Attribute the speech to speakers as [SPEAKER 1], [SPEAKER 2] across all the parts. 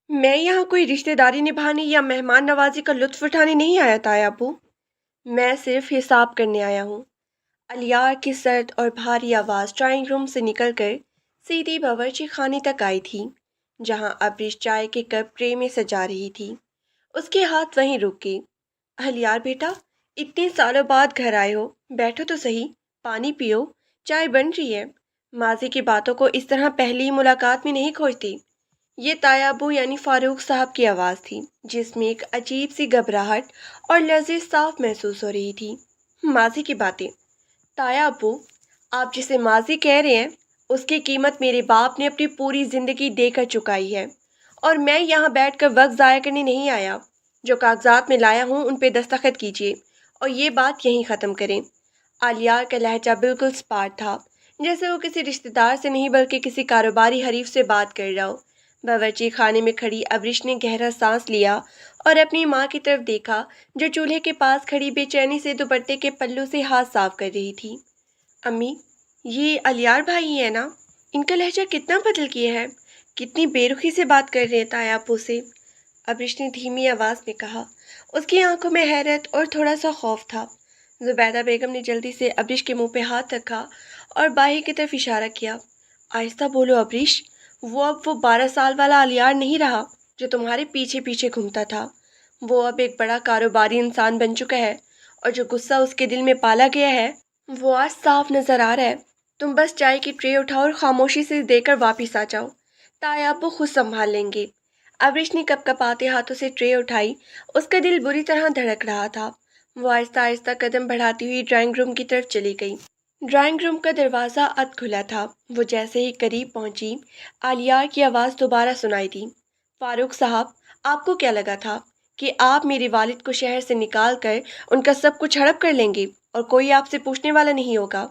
[SPEAKER 1] मैं यहाँ कोई रिश्तेदारी निभाने या मेहमान नवाजी का लुत्फ उठाने नहीं आया था अबू। मैं सिर्फ हिसाब करने आया हूँ। अलियार की सर्द और भारी आवाज़ ड्राइंग रूम से निकलकर सीधी बावर्ची खाने तक आई थी, जहाँ अब्रिश चाय के कप ट्रे में सजा रही थी। उसके हाथ वहीं रुक गए। अलियार बेटा, इतने सालों बाद घर आए हो, बैठो तो सही, पानी पियो, चाय बन रही है। माजी की बातों को इस तरह पहली ही मुलाकात में नहीं खोजती। ये तायाबू यानी फारूक साहब की आवाज़ थी, जिसमें एक अजीब सी घबराहट और लर्ज़िश साफ महसूस हो रही थी। माजी की बातें। तायाबू, आप जिसे माजी कह रहे हैं, उसकी कीमत मेरे बाप ने अपनी पूरी ज़िंदगी देकर चुकाई है, और मैं यहाँ बैठकर वक्त ज़ाया करने नहीं आया। जो कागजात में लाया हूँ उन पे दस्तखत कीजिए और ये बात यहीं ख़त्म करें। आलियार का लहजा बिल्कुल स्पार्ट था, जैसे वो किसी रिश्तेदार से नहीं बल्कि किसी कारोबारी हरीफ से बात कर रहा हो। बावर्ची खाने में खड़ी अब्रिश ने गहरा सांस लिया और अपनी माँ की तरफ देखा, जो चूल्हे के पास खड़ी बेचैनी से दुपट्टे के पल्लू से हाथ साफ कर रही थी। अम्मी, ये अलियार भाई है ना? इनका लहजा कितना बदल गया है, कितनी बेरुखी से बात कर रहे हैं तायापू से। अब्रिश ने धीमी आवाज़ में कहा। उसकी आंखों में हैरत और थोड़ा सा खौफ था। जुबैदा बेगम ने जल्दी से अब्रिश के मुंह पे हाथ रखा और बाही की तरफ इशारा किया। आहिस्ता बोलो अब्रिश, वो अब वो 12 साल वाला अलियार नहीं रहा जो तुम्हारे पीछे पीछे घूमता था। वो अब एक बड़ा कारोबारी इंसान बन चुका है, और जो गुस्सा उसके दिल में पाला गया है वो आज साफ नजर आ रहा है। तुम बस चाय की ट्रे उठाओ और खामोशी से देकर वापिस आ जाओ, तायाब वो खुद संभाल लेंगे। अब्रिश ने कपकपाते हाथों से ट्रे उठाई। उसका दिल बुरी तरह धड़क रहा था। वो आहिस्ता आहिस्ता कदम बढ़ाती हुई ड्राइंग रूम की तरफ चली गई। ड्राइंग रूम का दरवाज़ा अध खुला था। वो जैसे ही करीब पहुंची, आलियार की आवाज़ दोबारा सुनाई दी। फारूक साहब, आपको क्या लगा था कि आप मेरे वालिद को शहर से निकाल कर उनका सब कुछ हड़प कर लेंगे और कोई आपसे पूछने वाला नहीं होगा?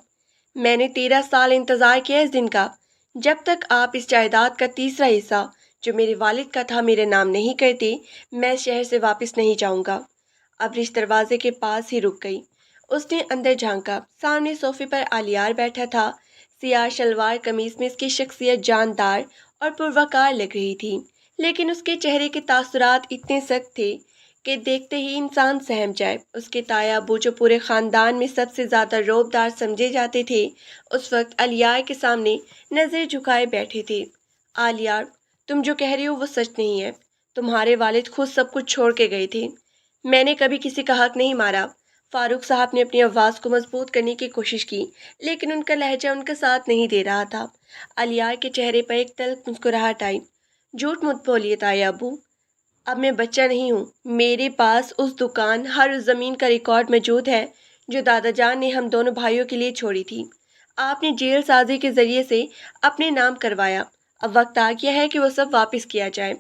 [SPEAKER 1] मैंने 13 साल इंतज़ार किया इस दिन का। जब तक आप इस जायदाद का तीसरा हिस्सा, जो मेरे वालिद का था, मेरे नाम नहीं करते, मैं शहर से वापस नहीं जाऊंगा। अब्रिश दरवाजे के पास ही रुक गई। उसने अंदर झांका। सामने सोफे पर आलियार बैठा था। सियाह शलवार कमीज में उसकी शख्सियत जानदार और पुरवकार लग रही थी, लेकिन उसके चेहरे के तासुरात इतने सख्त थे कि देखते ही इंसान सहम जाए। उसके ताया अबू, जो पूरे खानदान में सबसे ज्यादा रौबदार समझे जाते थे, उस वक्त अलियार के सामने नजर झुकाए बैठे थे। आलियार, तुम जो कह रही हो वो सच नहीं है। तुम्हारे वालिद खुद सब कुछ छोड़ के गए थे। मैंने कभी किसी का हक नहीं मारा। फारूक साहब ने अपनी आवाज़ को मजबूत करने की कोशिश की, लेकिन उनका लहजा उनका साथ नहीं दे रहा था। अलियार के चेहरे पर एक तल्ख मुस्कुराहट आई। झूठ मत बोलिए ताया अबू, अब मैं बच्चा नहीं हूँ। मेरे पास उस दुकान, हर उस ज़मीन का रिकॉर्ड मौजूद है जो दादा जान ने हम दोनों भाइयों के लिए छोड़ी थी। आपने जेल साजी के ज़रिए से अपने नाम करवाया। अब वक्त आ गया है कि वो सब वापस किया जाए।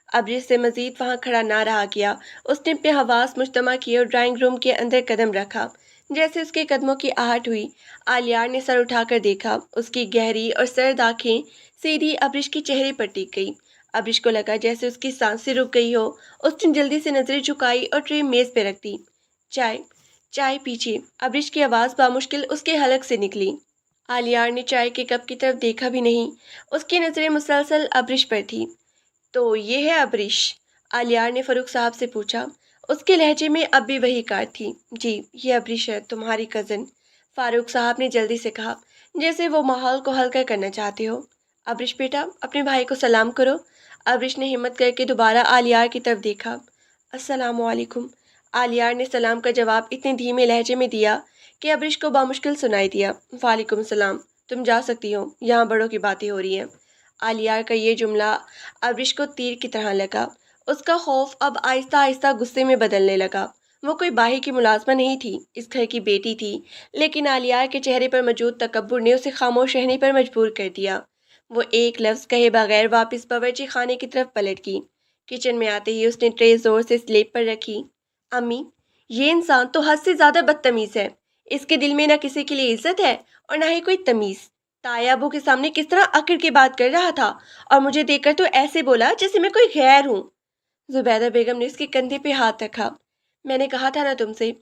[SPEAKER 1] अब्रिश से मजीद वहाँ खड़ा ना रहा गया। उसने अपने हवास मुश्तमा किए और ड्राइंग रूम के अंदर कदम रखा। जैसे उसके कदमों की आहट हुई, आलियार ने सर उठाकर देखा। उसकी गहरी और सर्द आंखें सीधी अब्रिश के चेहरे पर टिक गई। अब्रिश को लगा जैसे उसकी सांसें रुक गई हो। उसने जल्दी से नजरें झुकाई और ट्रे मेज पे रख दी। चाय, चाय पीछे, अब्रिश की आवाज़ बामुश्किल उसके हलक से निकली। आलियार ने चाय के कप की तरफ देखा भी नहीं। उसकी नज़रें मुसलसल अब्रिश पर थी। तो ये है अब्रिश? आलियार ने फरूक साहब से पूछा। उसके लहजे में अब भी वही कार थी। जी, ये अब्रिश है, तुम्हारी कज़न। फारूक साहब ने जल्दी से कहा, जैसे वो माहौल को हल्का करना चाहते हो। अब्रिश बेटा, अपने भाई को सलाम करो। अब्रिश ने हिम्मत करके दोबारा आलियार की तरफ देखा। अस्सलामुअलैकुम। आलियार ने सलाम का जवाब इतने धीमे लहजे में दिया कि अब्रिश को बामुश्किल सुनाई दिया। वालेकुम सलाम, तुम जा सकती हो, यहाँ बड़ों की बातें हो रही हैं। आलियार का ये जुमला अब्रिश को तीर की तरह लगा। उसका खौफ अब आहिस्ता आहिस्ता गुस्से में बदलने लगा। वो कोई बाही की मुलाजमा नहीं थी, इस घर की बेटी थी, लेकिन आलियार के चेहरे पर मौजूद तकब्बुर ने उसे खामोश रहने पर मजबूर कर दिया। वो एक लफ्ज़ कहे बगैर वापस बावर्ची खाने की तरफ पलट गई। किचन में आते ही उसने ट्रे जोर से स्लेब पर रखी। अम्मी, ये इंसान तो हद से ज़्यादा बदतमीज़ है। इसके दिल में ना किसी के लिए इज्जत है और ना ही कोई तमीज़। ताया अबू के सामने किस तरह अकड़ के बात कर रहा था, और मुझे देखकर तो ऐसे बोला जैसे मैं कोई गैर हूँ। जुबैदा बेगम ने उसके कंधे पे हाथ रखा। मैंने कहा था ना तुमसे,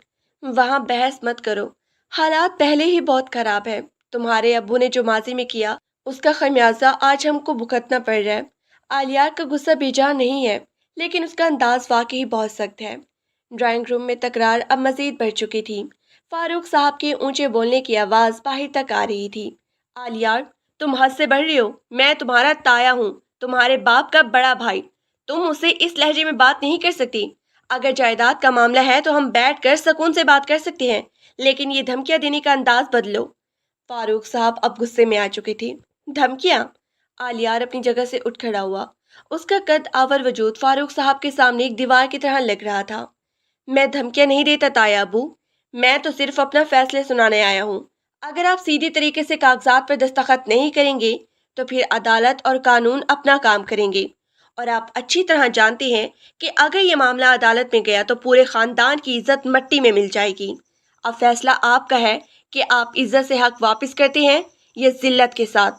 [SPEAKER 1] वहाँ बहस मत करो। हालात पहले ही बहुत खराब है। तुम्हारे अब्बू ने जो माजी में किया, उसका खमियाजा आज हमको भुगतना पड़ रहा है। आलिया का गुस्सा बेजान नहीं है, लेकिन उसका अंदाज वाकई बहुत सख्त है। ड्राइंग रूम में तकरार अब मजीद बढ़ चुकी थी। फारूक साहब के ऊंचे बोलने की आवाज़ बाहर तक आ रही थी। आलिया, तुम हद से बढ़ रही हो। मैं तुम्हारा ताया हूँ, तुम्हारे बाप का बड़ा भाई। तुम मुझसे इस लहजे में बात नहीं कर सकती। अगर जायदाद का मामला है तो हम बैठ कर सुकून से बात कर सकते हैं, लेकिन ये धमकियां देने का अंदाज बदलो। फारूक साहब अब गुस्से में आ चुके थे। धमकियां? आलियार अपनी जगह से उठ खड़ा हुआ। उसका कद आवर वजूद फारूक साहब के सामने एक दीवार की तरह लग रहा था। मैं धमकियां नहीं देता ताया अबू, मैं तो सिर्फ अपना फैसले सुनाने आया हूँ। अगर आप सीधी तरीके से कागजात पर दस्तखत नहीं करेंगे तो फिर अदालत और कानून अपना काम करेंगे। और आप अच्छी तरह जानते हैं कि अगर ये मामला अदालत में गया तो पूरे खानदान की इज्जत मिट्टी में मिल जाएगी। अब फैसला आपका है कि आप इज्जत से हक वापस करते हैं या जिल्लत के साथ।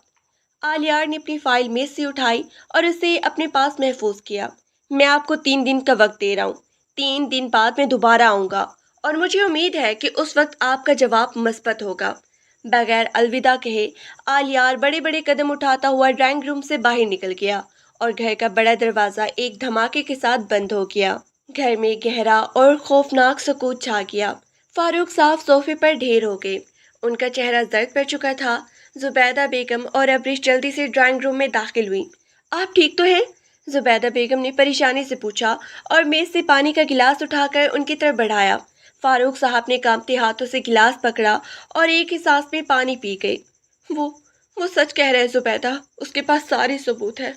[SPEAKER 1] आलियार ने अपनी फाइल मेज से उठाई और उसे अपने पास महफूज किया। मैं आपको 3 दिन का वक्त दे रहा हूँ। 3 दिन बाद मैं दोबारा आऊँगा और मुझे उम्मीद है कि उस वक्त आपका जवाब मस्बत होगा। बगैर अलविदा कहे आलियार बड़े बड़े कदम उठाता हुआ ड्राइंग रूम से बाहर निकल गया और घर का बड़ा दरवाज़ा एक धमाके के साथ बंद हो गया। घर में गहरा और खौफनाक सुकूत छा गया। फारूक साहब सोफे पर ढेर हो गए। उनका चेहरा जर्द पड़ चुका था। जुबैदा बेगम और अब्रिश जल्दी से ड्राइंग रूम में दाखिल हुई। आप ठीक तो हैं? जुबैदा बेगम ने परेशानी से पूछा और मेज से पानी का गिलास उठाकर उनकी तरफ बढ़ाया। फारूक साहब ने कांपते हाथों से गिलास पकड़ा और एक ही सांस में पानी पी गए। वो वो सच कह रहे हैं जुबैदा, उसके पास सारे सबूत हैं।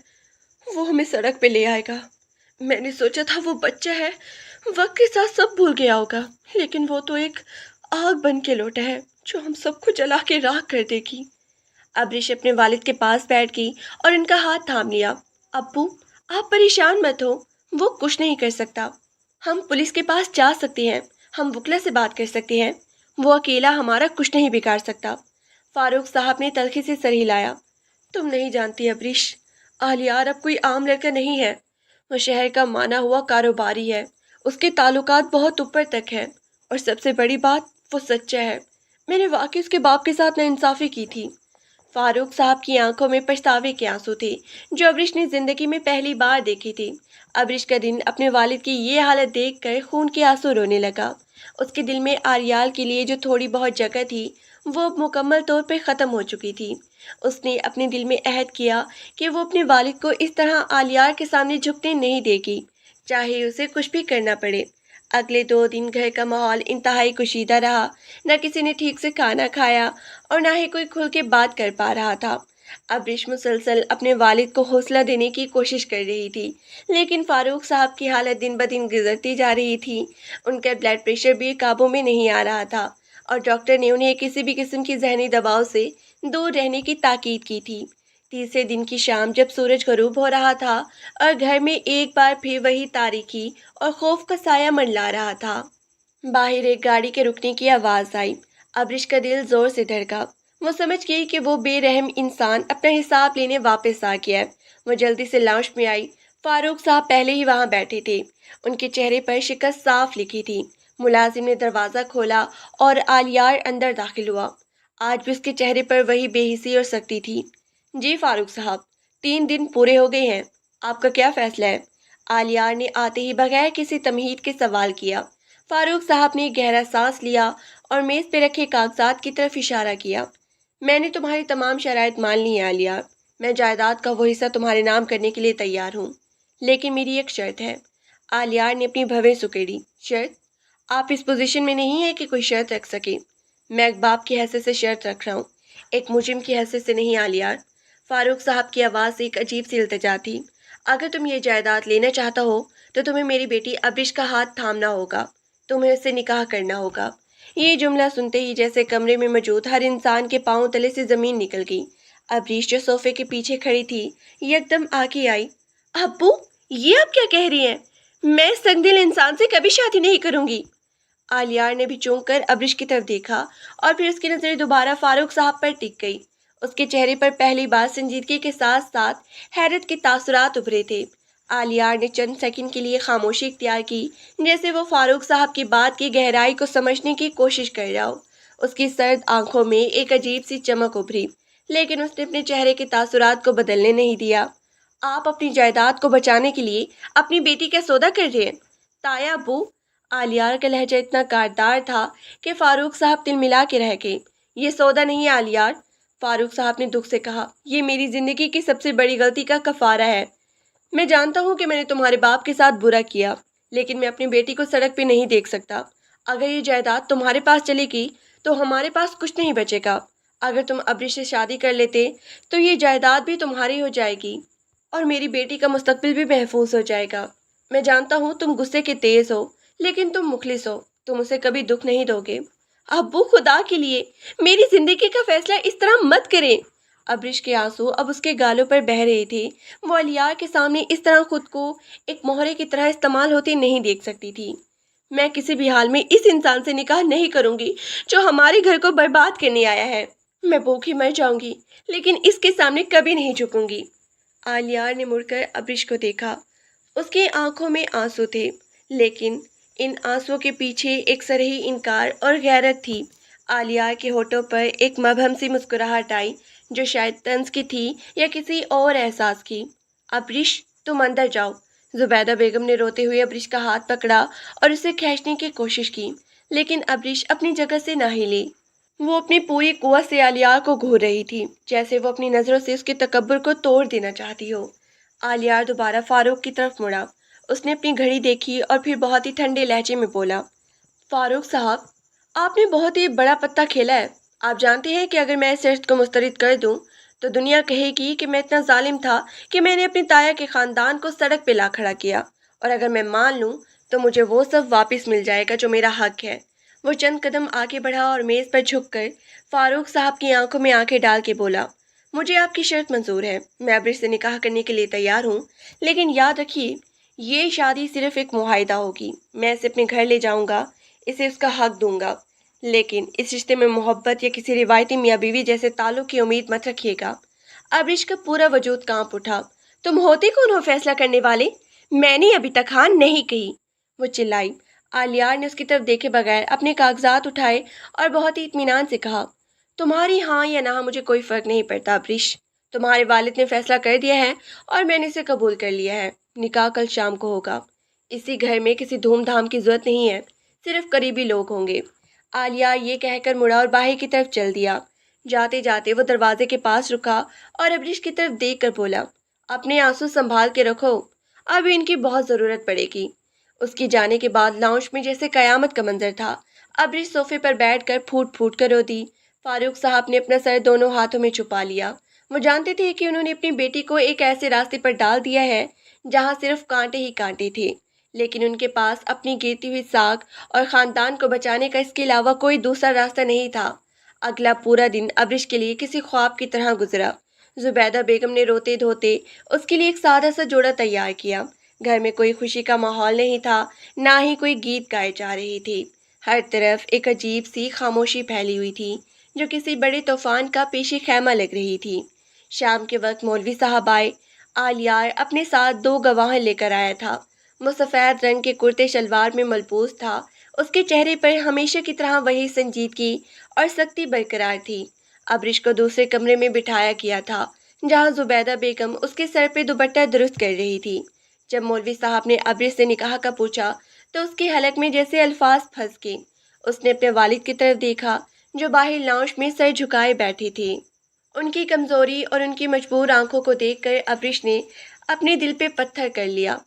[SPEAKER 1] वो हमें सड़क पे ले आएगा। मैंने सोचा था वो बच्चा है, वक्त के साथ सब भूल गया होगा, लेकिन वो तो एक आग बन के लौटा है जो हम सबको जला के राख कर देगी। अब्रिश अपने वालिद के पास बैठ गई और उनका हाथ थाम लिया। अब्बू, आप परेशान मत हो, वो कुछ नहीं कर सकता। हम पुलिस के पास जा सकते हैं, हम वकील से बात कर सकते हैं। वो अकेला हमारा कुछ नहीं बिगाड़ सकता। फारूक साहब ने तल्खी से सर हिलाया। तुम नहीं जानती अब्रिश, आलियार अब कोई आम लड़का नहीं है। वो शहर का माना हुआ कारोबारी है। उसके ताल्लुकात बहुत ऊपर तक हैं और सबसे बड़ी बात, वो सच्चा है। मैंने वाकई उसके बाप के साथ नाइंसाफ़ी की थी। फारूक साहब की आंखों में पछतावे के आंसू थे जो अब्रिश ने जिंदगी में पहली बार देखे थे। अब्रिश का दिन अपने वालिद की ये हालत देखकर खून के आंसू रोने लगा। उसके दिल में आरियाल के लिए जो थोड़ी बहुत जगह थी वो अब मुकम्मल तौर पर ख़त्म हो चुकी थी। उसने अपने दिल में अहद किया कि वो अपने वालिद को इस तरह आलियार के सामने झुकने नहीं देगी, चाहे उसे कुछ भी करना पड़े। अगले 2 दिन घर का माहौल इंतहाई कुशीदा रहा। न किसी ने ठीक से खाना खाया और न ही कोई खुल के बात कर पा रहा था। अब्रिश मुसलसल अपने वालिद को हौसला देने की कोशिश कर रही थी, लेकिन फारूक साहब की हालत दिन ब दिन गुजरती जा रही थी। उनका ब्लड प्रेशर भी काबू में नहीं आ रहा था और डॉक्टर ने उन्हें किसी भी किस्म की जहनी दबाव से दूर रहने की ताकीद की थी। तीसरे दिन की शाम जब सूरज गरूब हो रहा था और घर में एक बार फिर वही तारीकी और खौफ का साया मंडला रहा था, बाहर एक गाड़ी के रुकने की आवाज़ आई। अब्रिश का दिल जोर से धड़का। वो समझ गई कि वो बेरहम इंसान अपना हिसाब लेने वापस आ गया है। वो जल्दी से लाउंज में आई। फारूक साहब पहले ही वहाँ बैठे थे। उनके चेहरे पर शिकस्त साफ लिखी थी। मुलाजिम ने दरवाज़ा खोला और आलियार अंदर दाखिल हुआ। आज भी उसके चेहरे पर वही बेहिसी और सख्ती थी। जी फारूक साहब, 3 दिन पूरे हो गए हैं, आपका क्या फ़ैसला है? आलियार ने आते ही बगैर किसी तमहीद के सवाल किया। फारूक साहब ने गहरा सांस लिया और मेज़ पे रखे कागजात की तरफ इशारा किया। मैंने तुम्हारी तमाम शराइत मान ली हैं आलियार। मैं जायदाद का वो हिस्सा तुम्हारे नाम करने के लिए तैयार हूँ, लेकिन मेरी एक शर्त है। आलियार ने अपनी भवें सुकेड़ी। शर्त? आप इस पोजीशन में नहीं है कि कोई शर्त रख सके। मैं एक बाप की हैसियत से शर्त रख रहा हूँ, एक मुजरिम की हैसियत से नहीं आलियार। फारूक साहब की आवाज़ से एक अजीब सी इल्तिजा थी। अगर तुम ये जायदाद लेना चाहता हो तो तुम्हें मेरी बेटी अब्रिश का हाथ थामना होगा, तुम्हें उससे निकाह करना होगा। ये जुमला सुनते ही जैसे कमरे में मौजूद हर इंसान के पाँव तले से ज़मीन निकल गई। अब्रिश जो सोफे के पीछे खड़ी थी एकदम आगे आई। अब्बू, ये आप क्या कह रही हैं? मैं इस संगदिल इंसान से कभी शादी नहीं करूँगी। आलियार ने भी चौंक कर अब्रिश की तरफ देखा और फिर उसकी नज़र दोबारा फारूक साहब पर टिक गई। उसके चेहरे पर पहली बार संजीदगी के साथ साथ हैरत के तासुरात उभरे थे। आलियार ने चंद सेकंड के लिए खामोशी इख्तियार की, जैसे वो फारूक साहब की बात की गहराई को समझने की कोशिश कर रहा हो। उसकी सर्द आंखों में एक अजीब सी चमक उभरी, लेकिन उसने अपने चेहरे के तासुरात को बदलने नहीं दिया। آپ اپنی جائیداد کو بچانے کے لیے اپنی بیٹی کا سودا کر رہے ہیں؟ تایا ابو، آلیار کا لہجہ اتنا کاٹدار تھا کہ فاروق صاحب تل ملا کے رہ گئے۔ یہ سودا نہیں ہے آلیار، فاروق صاحب نے دکھ سے کہا، یہ میری زندگی کی سب سے بڑی غلطی کا کفارہ ہے۔ میں جانتا ہوں کہ میں نے تمہارے باپ کے ساتھ برا کیا، لیکن میں اپنی بیٹی کو سڑک پہ نہیں دیکھ سکتا۔ اگر یہ جائیداد تمہارے پاس چلے گی تو ہمارے پاس کچھ نہیں بچے گا۔ اگر تم ابریش سے شادی کر لیتے تو یہ جائیداد بھی تمہاری ہو جائے گی اور میری بیٹی کا مستقبل بھی محفوظ ہو جائے گا۔ میں جانتا ہوں تم غصے کے تیز ہو، لیکن تم مخلص ہو، تم اسے کبھی دکھ نہیں دو گے۔ ابو، خدا کے لیے میری زندگی کا فیصلہ اس طرح مت کریں۔ ابریش کے آنسو اب اس کے گالوں پر بہہ رہے تھے۔ وہ الیار کے سامنے اس طرح خود کو ایک مہرے کی طرح استعمال ہوتی نہیں دیکھ سکتی تھی۔ میں کسی بھی حال میں اس انسان سے نکاح نہیں کروں گی جو ہمارے گھر کو برباد کرنے آیا ہے۔ میں بھوکی مر جاؤں گی لیکن اس کے سامنے کبھی نہیں جھکوں گی۔ آلیار نے مڑ کر ابریش کو دیکھا۔ اس کی آنکھوں میں آنسو تھے، لیکن ان آنسوؤں کے پیچھے ایک سرہی انکار اور غیرت تھی۔ آلیار کے ہونٹوں پر ایک مبہم سی مسکراہٹ آئی جو شاید طنز کی تھی یا کسی اور احساس کی۔ ابریش، تم اندر جاؤ۔ زبیدہ بیگم نے روتے ہوئے ابریش کا ہاتھ پکڑا اور اسے کھینچنے کی کوشش کی، لیکن ابریش اپنی جگہ سے نہ ہلی۔ وہ اپنی پوری قوت سے آلیار کو گھور رہی تھی، جیسے وہ اپنی نظروں سے اس کے تکبر کو توڑ دینا چاہتی ہو۔ آلیار دوبارہ فاروق کی طرف مڑا۔ اس نے اپنی گھڑی دیکھی اور پھر بہت ہی ٹھنڈے لہجے میں بولا، فاروق صاحب، آپ نے بہت ہی بڑا پتہ کھیلا ہے۔ آپ جانتے ہیں کہ اگر میں اس رشت کو مسترد کر دوں تو دنیا کہے گی کہ میں اتنا ظالم تھا کہ میں نے اپنی تایا کے خاندان کو سڑک پہ لا کھڑا کیا، اور اگر میں مان لوں تو مجھے وہ سب واپس مل جائے گا جو میرا حق ہے۔ وہ چند قدم آگے بڑھا اور میز پر جھک کر فاروق صاحب کی آنکھوں میں آنکھیں ڈال کے بولا، مجھے آپ کی شرط منظور ہے، میں ابریش سے نکاح کرنے کے لیے تیار ہوں، لیکن یاد رکھیے یہ شادی صرف ایک معاہدہ ہوگی۔ میں اسے اپنے گھر لے جاؤں گا، اسے اس کا حق دوں گا، لیکن اس رشتے میں محبت یا کسی روایتی میاں بیوی جیسے تعلق کی امید مت رکھیے گا۔ ابریش کا پورا وجود کانپ اٹھا۔ تم ہوتے کون ہو فیصلہ کرنے والے؟ میں نے ابھی تک ہاں نہیں کہی، وہ چلائی۔ آلیار نے اس کی طرف دیکھے بغیر اپنے کاغذات اٹھائے اور بہت ہی اطمینان سے کہا، تمہاری ہاں یا نہ مجھے کوئی فرق نہیں پڑتا ابریش۔ تمہارے والد نے فیصلہ کر دیا ہے اور میں نے اسے قبول کر لیا ہے۔ نکاح کل شام کو ہوگا۔ اسی گھر میں کسی دھوم دھام کی ضرورت نہیں ہے، صرف قریبی لوگ ہوں گے۔ آلیار یہ کہہ کر مڑا اور باہر کی طرف چل دیا۔ جاتے جاتے وہ دروازے کے پاس رکا اور ابریش کی طرف دیکھ کر بولا، اپنے آنسو سنبھال کے رکھو، ابھی ان کی بہت ضرورت پڑے گی۔ اس کی جانے کے بعد لاؤنج میں جیسے قیامت کا منظر تھا۔ ابریش صوفے پر بیٹھ کر پھوٹ پھوٹ کر رو دی۔ فاروق صاحب نے اپنا سر دونوں ہاتھوں میں چھپا لیا۔ وہ جانتے تھے کہ انہوں نے اپنی بیٹی کو ایک ایسے راستے پر ڈال دیا ہے جہاں صرف کانٹے ہی کانٹے تھے، لیکن ان کے پاس اپنی گرتی ہوئی ساکھ اور خاندان کو بچانے کا اس کے علاوہ کوئی دوسرا راستہ نہیں تھا۔ اگلا پورا دن ابریش کے لیے کسی خواب کی طرح گزرا۔ زبیدہ بیگم نے روتے دھوتے اس کے لیے ایک سادہ سا جوڑا تیار کیا۔ گھر میں کوئی خوشی کا ماحول نہیں تھا، نہ ہی کوئی گیت گائے جا رہے تھے۔ ہر طرف ایک عجیب سی خاموشی پھیلی ہوئی تھی جو کسی بڑے طوفان کا پیش خیمہ لگ رہی تھی۔ شام کے وقت مولوی صاحب آئے۔ آلیار اپنے ساتھ 2 گواہ لے کر آیا تھا۔ وہ سفید رنگ کے کرتے شلوار میں ملبوس تھا۔ اس کے چہرے پر ہمیشہ کی طرح وہی سنجیدگی اور سختی برقرار تھی۔ ابریش کو دوسرے کمرے میں بٹھایا گیا تھا جہاں زبیدہ بیگم اس کے سر پہ دوپٹہ درست کر رہی تھی۔ جب مولوی صاحب نے ابریش سے نکاح کا پوچھا تو اس کے حلق میں جیسے الفاظ پھنس گئے۔ اس نے اپنے والد کی طرف دیکھا جو باہر لاؤنج میں سر جھکائے بیٹھے تھے۔ ان کی کمزوری اور ان کی مجبور آنکھوں کو دیکھ کر ابریش نے اپنے دل پہ پتھر کر لیا۔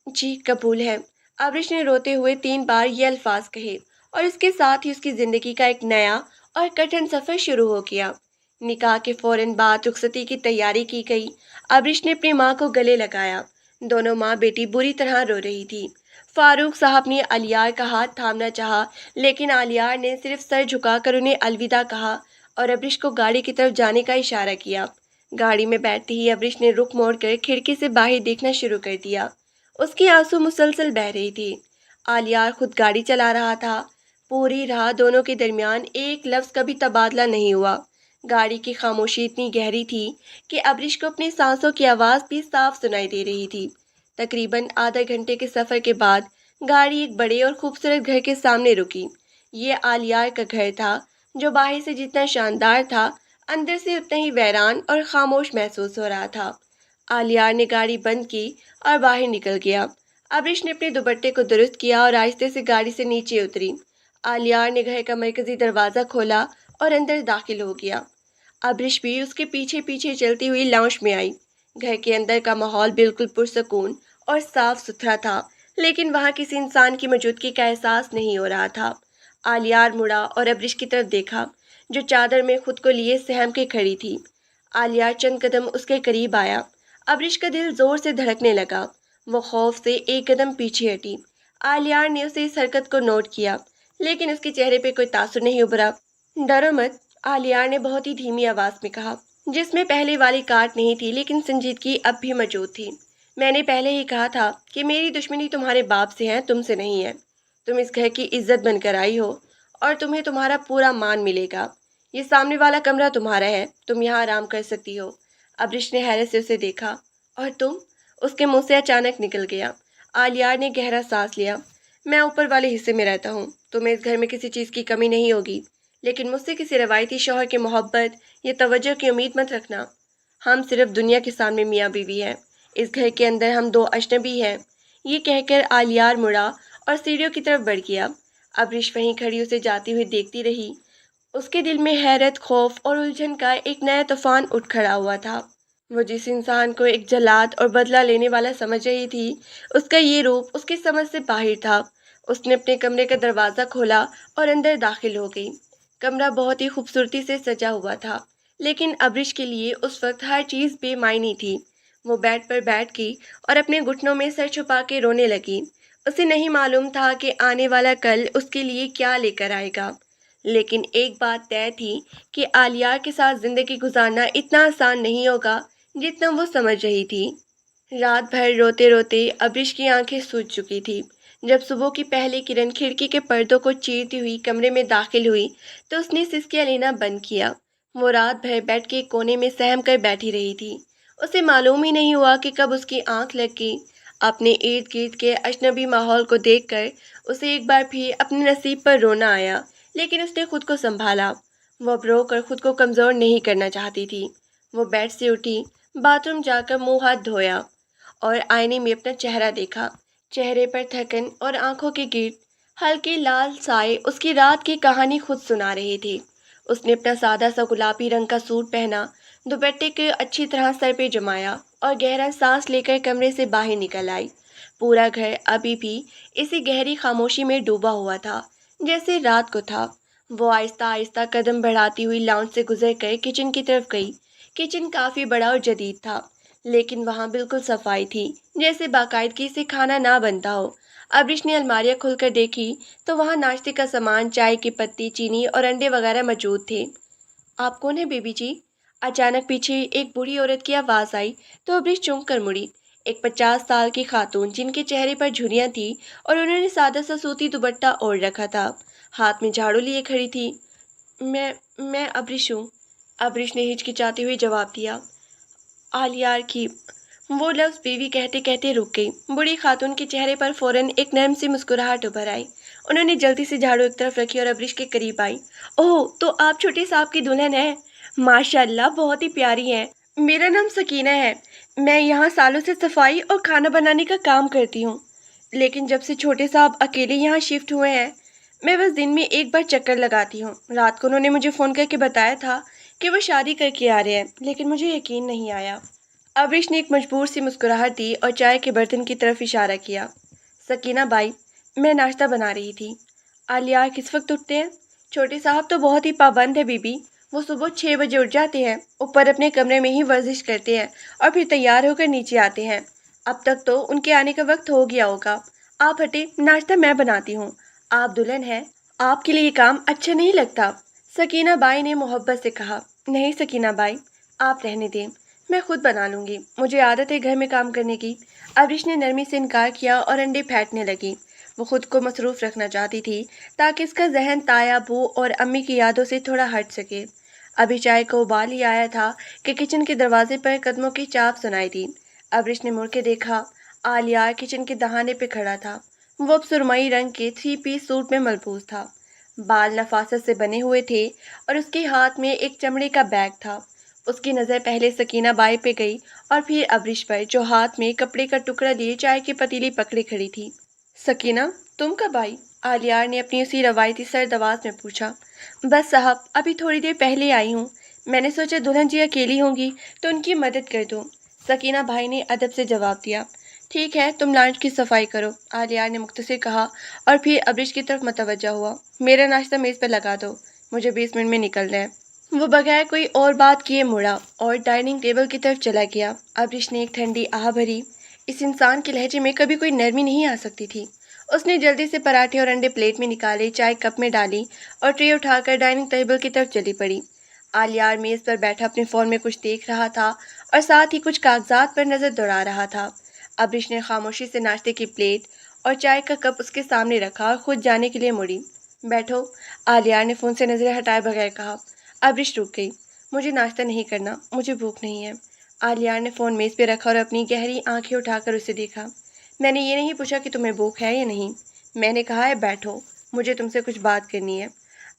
[SPEAKER 1] جی قبول ہے، ابریش نے روتے ہوئے 3 بار یہ الفاظ کہے اور اس کے ساتھ ہی اس کی زندگی کا ایک نیا اور کٹھن سفر شروع ہو گیا۔ نکاح کے فوراً بعد رخصتی کی تیاری کی گئی۔ ابریش نے اپنی ماں کو گلے لگایا۔ دونوں ماں بیٹی بری طرح رو رہی تھی۔ فاروق صاحب نے آلیار کا ہاتھ تھامنا چاہا، لیکن آلیار نے صرف سر جھکا کر انہیں الوداع کہا اور ابریش کو گاڑی کی طرف جانے کا اشارہ کیا۔ گاڑی میں بیٹھتے ہی ابریش نے رخ موڑ کر کھڑکی سے باہر دیکھنا شروع کر دیا۔ اس کی آنسو مسلسل بہہ رہی تھی۔ آلیار خود گاڑی چلا رہا تھا۔ پوری راہ دونوں کے درمیان ایک لفظ کا بھی تبادلہ نہیں ہوا۔ گاڑی کی خاموشی اتنی گہری تھی کہ ابریش کو اپنی سانسوں کی آواز بھی صاف سنائی دے رہی تھی۔ تقریباً آدھا گھنٹے کے سفر کے بعد گاڑی ایک بڑے اور خوبصورت گھر کے سامنے رکی۔ یہ آلیار کا گھر تھا جو باہر سے جتنا شاندار تھا، اندر سے اتنا ہی ویران اور خاموش محسوس ہو رہا تھا۔ आलियार ने गाड़ी बंद की और बाहर निकल गया। अब्रिश ने अपने दुपट्टे को दुरुस्त किया और आहिस्ते से गाड़ी से नीचे उतरी। आलियार ने घर का मरकजी दरवाज़ा खोला और अंदर दाखिल हो गया। अब्रिश भी उसके पीछे पीछे चलती हुई लाउंज में आई। घर के अंदर का माहौल बिल्कुल पुरसकून और साफ सुथरा था, लेकिन वहाँ किसी इंसान की मौजूदगी का एहसास नहीं हो रहा था। आलियार मुड़ा और अब्रिश की तरफ देखा, जो चादर में खुद को लिए सहम के खड़ी थी। आलियार चंद कदम उसके करीब आया। अब्रिश का दिल जोर से धड़कने लगा। वो खौफ से एक कदम पीछे हटी। आलियार ने उसे इस हरकत को नोट किया, लेकिन उसके चेहरे पे कोई तासुर नहीं उभरा। डरो मत, आलियार ने बहुत ही धीमी आवाज में कहा, जिसमें पहले वाली काट नहीं थी लेकिन संजीदगी अब भी मौजूद थी। मैंने पहले ही कहा था कि मेरी दुश्मनी तुम्हारे बाप से है, तुमसे नहीं है। तुम इस घर की इज्जत बनकर आई हो और तुम्हें तुम्हारा पूरा मान मिलेगा। ये सामने वाला कमरा तुम्हारा है, तुम यहाँ आराम कर सकती हो। अब्रिश ने हैरत से उसे देखा। और तुम? उसके मुंह से अचानक निकल गया। आलियार ने गहरा सांस लिया। मैं ऊपर वाले हिस्से में रहता हूँ, तुम्हें इस घर में किसी चीज़ की कमी नहीं होगी, लेकिन मुझसे किसी रवायती शौहर की मोहब्बत या तवज्जो की उम्मीद मत रखना। हम सिर्फ दुनिया के सामने मियाँ बीवी हैं, इस घर के अंदर हम दो अजनबी हैं। ये कहकर आलियार मुड़ा और सीढ़ियों की तरफ बढ़ गया। अब्रिश वहीं खड़ी उसे जाती हुई देखती रही। उसके दिल में हैरत, खौफ और उलझन का एक नया तूफान उठ खड़ा हुआ था। वो जिस इंसान को एक जल्लाद और बदला लेने वाला समझ रही थी, उसका ये रूप उसकी समझ से बाहर था। उसने अपने कमरे का दरवाज़ा खोला और अंदर दाखिल हो गई। कमरा बहुत ही खूबसूरती से सजा हुआ था, लेकिन अब्रिश के लिए उस वक्त हर चीज़ बेमायनी थी। वो बेड पर बैठ गई और अपने घुटनों में सर छुपा के रोने लगी। उसे नहीं मालूम था कि आने वाला कल उसके लिए क्या लेकर आएगा, लेकिन एक बात तय थी कि आलिया के साथ ज़िंदगी गुजारना इतना आसान नहीं होगा जितना वो समझ रही थी। रात भर रोते रोते अब्रिश की आंखें सूज चुकी थी। जब सुबह की पहली किरण खिड़की के पर्दों को चीरती हुई कमरे में दाखिल हुई तो उसने सिसकियां लेना बंद किया। वो रात भर बेड के कोने में सहम कर बैठी रही थी। उसे मालूम ही नहीं हुआ कि कब उसकी आंख लग गई। अपने इर्द गिर्द के अजनबी माहौल को देखकर उसे एक बार फिर अपने नसीब पर रोना आया, लेकिन उसने खुद को संभाला। वो अब रो कर खुद को कमज़ोर नहीं करना चाहती थी। वो बेड से उठी, बाथरूम जाकर मुंह हाथ धोया और आईने में अपना चेहरा देखा। चेहरे पर थकन और आंखों के गिर्द हल्के लाल साए उसकी रात की कहानी खुद सुना रहे थे। उसने अपना सादा सा गुलाबी रंग का सूट पहना, दुपट्टे को अच्छी तरह सर पे जमाया और गहरा सांस लेकर कमरे से बाहर निकल आई। पूरा घर अभी भी इसी गहरी खामोशी में डूबा हुआ था, जैसे रात को था। वो आहिस्ता आहिस्ता कदम बढ़ाती हुई लाउंज से गुजर कर किचन की तरफ गई। किचन काफ़ी बड़ा और जदीद था, लेकिन वहाँ बिल्कुल सफाई थी, जैसे बाकायदगी से खाना ना बनता हो। अब्रिश ने अलमारियाँ खुलकर देखी तो वहाँ नाश्ते का सामान, चाय की पत्ती, चीनी और अंडे वगैरह मौजूद थे। आप कौन है बेबी जी? अचानक पीछे एक बूढ़ी औरत की आवाज़ आई तो अब्रिश चौंक कर मुड़ी। एक 50 साल की खातून, जिनके चेहरे पर झुर्रियाँ थी और उन्होंने सादा सा सूती दुपट्टा ओढ़ रखा था, हाथ में झाड़ू लिए खड़ी थी। मैं अब्रिश हूँ, अब्रिश ने हिचकिचाते हुए जवाब दिया। आलियार की वो लफ्ज़ बीवी कहते कहते रुक गई। बूढ़ी खातून के चेहरे पर फौरन एक नरम सी मुस्कुराहट उभर आई। उन्होंने जल्दी से झाड़ू एक तरफ रखी और अब्रिश के करीब आई। ओह, तो आप छोटे साहब की दुल्हन हैं? माशाल्लाह, बहुत ही प्यारी हैं। मेरा नाम सकीना है। मैं यहाँ सालों से सफाई और खाना बनाने का काम करती हूँ, लेकिन जब से छोटे साहब अकेले यहाँ शिफ्ट हुए हैं, मैं बस दिन में एक बार चक्कर लगाती हूँ। रात को उन्होंने मुझे फ़ोन करके बताया था कि वो शादी करके आ रहे हैं, लेकिन मुझे यकीन नहीं आया। अब्रिश ने एक मजबूर सी मुस्कुराहट दी और चाय के बर्तन की तरफ इशारा किया। सकीना बाई, मैं नाश्ता बना रही थी। आलिया किस वक्त उठते हैं? छोटे साहब तो बहुत ही पाबंद है बीबी। वो सुबह 6 बजे उठ जाते हैं, ऊपर अपने कमरे में ही वर्जिश करते हैं और फिर तैयार होकर नीचे आते हैं। अब तक तो उनके आने का वक्त हो गया होगा। आप हटे, नाश्ता मैं बनाती हूँ। आप दुल्हन हैं, आपके लिए ये काम अच्छा नहीं लगता, सकीना बाई ने मोहब्बत से कहा। नहीं सकीना बाई, आप रहने दें, मैं खुद बना लूँगी, मुझे आदत है घर में काम करने की। अब्रिश ने नरमी से इनकार किया और अंडे फेंटने लगी। वो खुद को मसरूफ़ रखना चाहती थी ताकि इसका जहन ताया, बू और अम्मी की यादों से थोड़ा हट सके। अभी चाय को उबाल ही आया था कि किचन के दरवाजे पर कदमों की चाप सुनाई दी। अब्रिश ने मुड़ के देखा। आलिया किचन के दहाने पे खड़ा था। वो अब सुरमई रंग के 3 पीस सूट में मलबूस था। बाल नफासत से बने हुए थे और उसके हाथ में एक चमड़े का बैग था। اس کی نظر پہلے سکینہ بائی پہ گئی اور پھر ابرش پر، جو ہاتھ میں کپڑے کا ٹکڑا لیے چائے کی پتیلی پکڑے کھڑی تھی۔ سکینہ، تم کب آئی؟ آلیار نے اپنی اسی روایتی سرد آواز میں پوچھا۔ بس صاحب، ابھی تھوڑی دیر پہلے آئی ہوں۔ میں نے سوچا دلہن جی اکیلی ہوں گی تو ان کی مدد کر دوں۔ سکینہ بھائی نے ادب سے جواب دیا۔ ٹھیک ہے، تم لانچ کی صفائی کرو، آلیار نے مختصر کہا اور پھر ابرش کی طرف متوجہ ہوا۔ میرا ناشتہ میز پر لگا دو، مجھے 20 منٹ میں نکلنا ہے۔ وہ بغیر کوئی اور بات کیے مڑا اور ڈائننگ ٹیبل کی طرف چلا گیا۔ ابرش نے ایک ٹھنڈی آہ بھری۔ اس انسان کے لہجے میں کبھی کوئی نرمی نہیں آ سکتی تھی۔ اس نے جلدی سے پراٹھے اور انڈے پلیٹ میں نکالے، چائے کپ میں ڈالی اور ٹرے اٹھا کر ڈائننگ ٹیبل کی طرف چلی پڑی۔ آلیار میز پر بیٹھا اپنے فون میں کچھ دیکھ رہا تھا اور ساتھ ہی کچھ کاغذات پر نظر دوڑا رہا تھا۔ ابرش نے خاموشی سے ناشتے کی پلیٹ اور چائے کا کپ اس کے سامنے رکھا اور خود جانے کے لیے مڑی۔ بیٹھو، آلیار نے فون سے نظریں ہٹائے بغیر کہا۔ ابرش رک گئی۔ مجھے ناشتہ نہیں کرنا، مجھے بھوک نہیں ہے۔ آلیار نے فون میز پہ رکھا اور اپنی گہری آنکھیں اٹھا کر اسے دیکھا۔ میں نے یہ نہیں پوچھا کہ تمہیں بھوک ہے یا نہیں، میں نے کہا ہے بیٹھو، مجھے تم سے کچھ بات کرنی ہے۔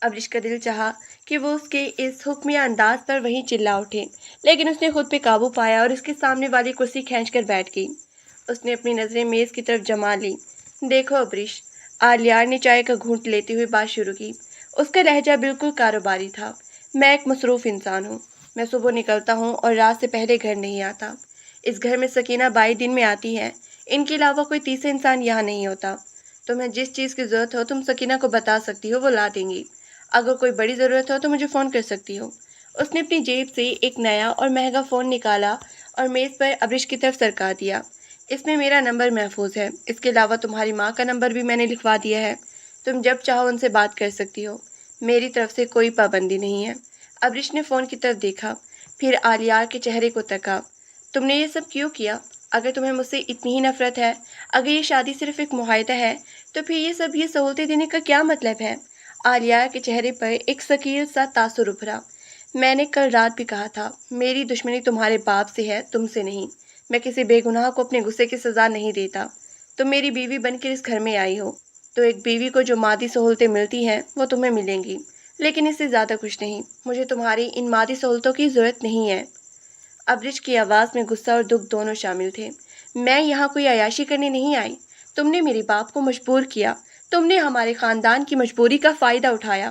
[SPEAKER 1] ابرش کا دل چاہا کہ وہ اس کے اس حکمیہ انداز پر وہیں چلا اٹھے، لیکن اس نے خود پہ قابو پایا اور اس کے سامنے والی کرسی کھینچ کر بیٹھ گئی۔ اس نے اپنی نظریں میز کی طرف جما لی۔ دیکھو ابرش، آلیار نے چائے کا گھونٹ لیتے ہوئے بات شروع کی۔ اس کا لہجہ بالکل کاروباری تھا۔ میں ایک مصروف انسان ہوں۔ میں صبح نکلتا ہوں اور رات سے پہلے گھر نہیں آتا۔ اس گھر میں سکینہ بائی دن میں آتی ہے، ان کے علاوہ کوئی تیسرا انسان یہاں نہیں ہوتا۔ تمہیں جس چیز کی ضرورت ہو تم سکینہ کو بتا سکتی ہو، وہ لا دیں گی۔ اگر کوئی بڑی ضرورت ہو تو مجھے فون کر سکتی ہو۔ اس نے اپنی جیب سے ایک نیا اور مہنگا فون نکالا اور میز پر ابرش کی طرف سرکا دیا۔ اس میں میرا نمبر محفوظ ہے، اس کے علاوہ تمہاری ماں کا نمبر بھی میں نے لکھوا دیا ہے، تم جب چاہو ان سے بات کر سکتی ہو، میری طرف سے کوئی پابندی نہیں ہے۔ ابرش نے فون کی طرف دیکھا، پھر آلیار کے چہرے کو تکا۔ تم نے یہ سب کیوں کیا؟ اگر تمہیں مجھ سے اتنی ہی نفرت ہے، اگر یہ شادی صرف ایک معاہدہ ہے، تو پھر یہ سہولتیں دینے کا کیا مطلب ہے؟ آلیار کے چہرے پر ایک ثقیل سا تاثر ابھرا۔ میں نے کل رات بھی کہا تھا، میری دشمنی تمہارے باپ سے ہے، تم سے نہیں۔ میں کسی بے گناہ کو اپنے غصے کی سزا نہیں دیتا۔ تم میری بیوی بن کر اس گھر میں آئی ہو، تو ایک بیوی کو جو مادی سہولتیں ملتی ہیں وہ تمہیں ملیں گی، لیکن اس سے زیادہ کچھ نہیں۔ مجھے تمہاری ان مادی سہولتوں کی ضرورت نہیں ہے۔ ابرش کی آواز میں غصہ اور دکھ دونوں شامل تھے۔ میں یہاں کوئی عیاشی کرنے نہیں آئی۔ تم نے میرے باپ کو مجبور کیا، تم نے ہمارے خاندان کی مجبوری کا فائدہ اٹھایا۔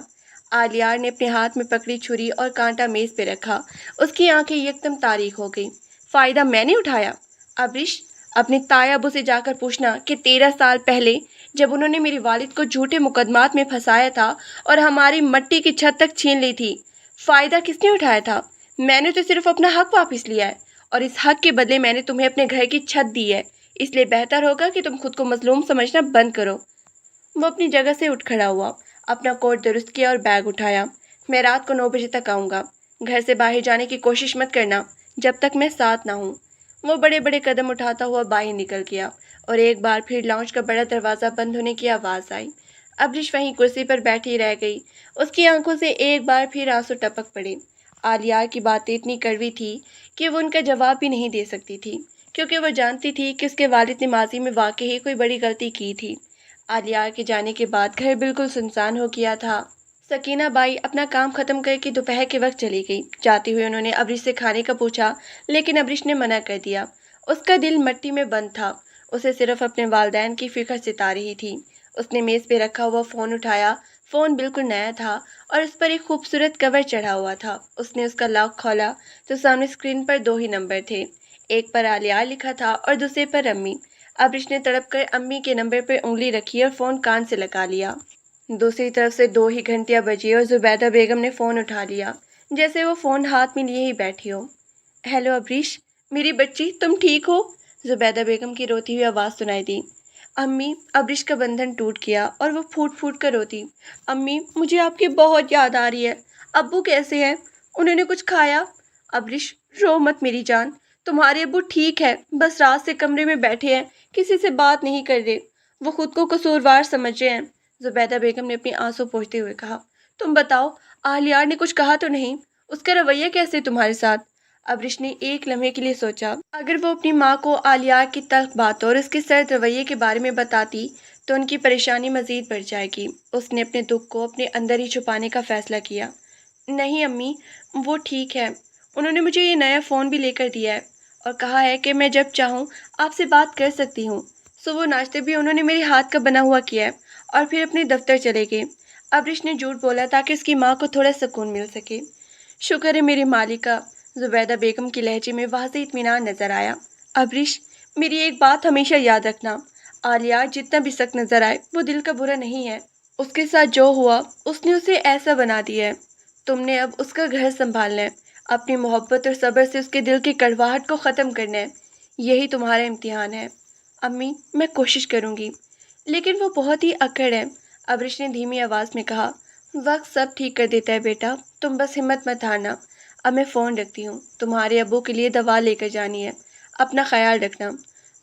[SPEAKER 1] آلیار نے اپنے ہاتھ میں پکڑی چھری اور کانٹا میز پہ رکھا۔ اس کی آنکھیں یکدم تاریک ہو گئی۔ فائدہ میں نے اٹھایا؟ ابرش، اپنے تایا ابو سے جا کر پوچھنا کہ 13 سال پہلے جب انہوں نے میرے والد کو جھوٹے مقدمات میں پھنسایا تھا اور ہماری مٹی کی چھت تک چھین لی تھی، فائدہ کس نے اٹھایا تھا؟ میں نے تو صرف اپنا حق واپس لیا ہے، اور اس حق کے بدلے میں نے تمہیں اپنے گھر کی چھت دی ہے، اس لیے بہتر ہوگا کہ تم خود کو مظلوم سمجھنا بند کرو۔ وہ اپنی جگہ سے اٹھ کھڑا ہوا، اپنا کوٹ درست کیا اور بیگ اٹھایا۔ میں رات کو 9 بجے تک آؤں گا، گھر سے باہر جانے کی کوشش مت کرنا جب تک میں ساتھ نہ ہوں۔ وہ بڑے بڑے قدم اٹھاتا ہوا باہر نکل گیا اور ایک بار پھر لاؤنج کا بڑا دروازہ بند ہونے کی آواز آئی۔ ابرش وہیں کرسی پر بیٹھی رہ گئی، اس کی آنکھوں سے ایک بار پھر آنسو ٹپک پڑے۔ آلیار کی باتیں اتنی کڑوی تھی کہ وہ ان کا جواب بھی نہیں دے سکتی تھی، کیونکہ وہ جانتی تھی کہ اس کے والد نے ماضی میں واقعی کوئی بڑی غلطی کی تھی۔ آلیار کے جانے کے بعد گھر بالکل سنسان ہو گیا تھا۔ سکینہ بائی اپنا کام ختم کر کے دوپہر کے وقت چلی گئی۔ جاتے ہوئے انہوں نے ابرش سے کھانے کا پوچھا، لیکن ابرش نے منع کر دیا۔ اس کا دل مٹی میں بند تھا، اسے صرف اپنے والدین کی فکر ستا رہی تھی۔ اس نے میز پہ رکھا ہوا فون اٹھایا۔ فون بالکل نیا تھا اور اس پر ایک خوبصورت کور چڑھا ہوا تھا۔ اس نے اس کا لاک کھولا تو سامنے اسکرین پر 2 ہی نمبر تھے، ایک پر آلیار لکھا تھا اور دوسرے پر امی۔ ابرش نے تڑپ کر امی کے نمبر پر انگلی رکھی اور فون کان سے لگا لیا۔ دوسری طرف سے 2 ہی گھنٹیاں بجی اور زبیدہ بیگم نے فون اٹھا لیا، جیسے وہ فون ہاتھ میں لیے ہی بیٹھی ہو۔ ہیلو ابرش، میری بچی، تم ٹھیک ہو؟ زبیدہ بیگم کی روتی ہوئی آواز سنائی دی۔ امی، ابرش کا بندھن ٹوٹ گیا اور وہ پھوٹ پھوٹ کر روتی۔ امی، مجھے آپ کی بہت یاد آ رہی ہے۔ ابو کیسے ہیں؟ انہوں نے کچھ کھایا؟ ابرش، رو مت میری جان، تمہارے ابو ٹھیک ہے، بس رات سے کمرے میں بیٹھے ہیں، کسی سے بات نہیں کر رہے، وہ خود کو قصوروار سمجھ رہے ہیں۔ زبیدہ بیگم نے اپنی آنسو پوچھتے ہوئے کہا۔ تم بتاؤ، آلیار نے کچھ کہا تو نہیں؟ اس کا رویہ کیسے تمہارے ساتھ؟ ابرش نے ایک لمحے کے لیے سوچا، اگر وہ اپنی ماں کو آلیار کی تلخ باتوں اور اس کے سرد رویے کے بارے میں بتاتی تو ان کی پریشانی مزید بڑھ جائے گی۔ اس نے اپنے دکھ کو اپنے اندر ہی چھپانے کا فیصلہ کیا۔ نہیں امی، وہ ٹھیک ہے، انہوں نے مجھے یہ نیا فون بھی لے کر دیا ہے اور کہا ہے کہ میں جب چاہوں آپ سے بات کر سکتی ہوں۔ صبح ناشتے بھی انہوں نے میرے ہاتھ کا بنا ہوا کیا ہے اور پھر اپنے دفتر چلے گئے۔ ابرش نے جھوٹ بولا تاکہ اس کی ماں کو تھوڑا سکون مل سکے۔ شکر ہے میری مالکہ، زبیدہ بیگم کے لہجے میں واضح اطمینان نظر آیا۔ ابرش، میری ایک بات ہمیشہ یاد رکھنا، عالیہ جتنا بھی سخت نظر آئے وہ دل کا برا نہیں ہے۔ اس کے ساتھ جو ہوا اس نے اسے ایسا بنا دیا ہے۔ تم نے اب اس کا گھر سنبھالنا ہے، اپنی محبت اور صبر سے اس کے دل کی کڑواہٹ کو ختم کرنا ہے۔ یہی تمہارا امتحان ہے۔ امی، میں کوشش کروں گی، لیکن وہ بہت ہی اکڑ ہے، ابرش نے دھیمی آواز میں کہا۔ وقت سب ٹھیک کر دیتا ہے بیٹا، تم بس ہمت مت ہارنا۔ اب میں فون رکھتی ہوں، تمہارے ابو کے لیے دوا لے کر جانی ہے، اپنا خیال رکھنا۔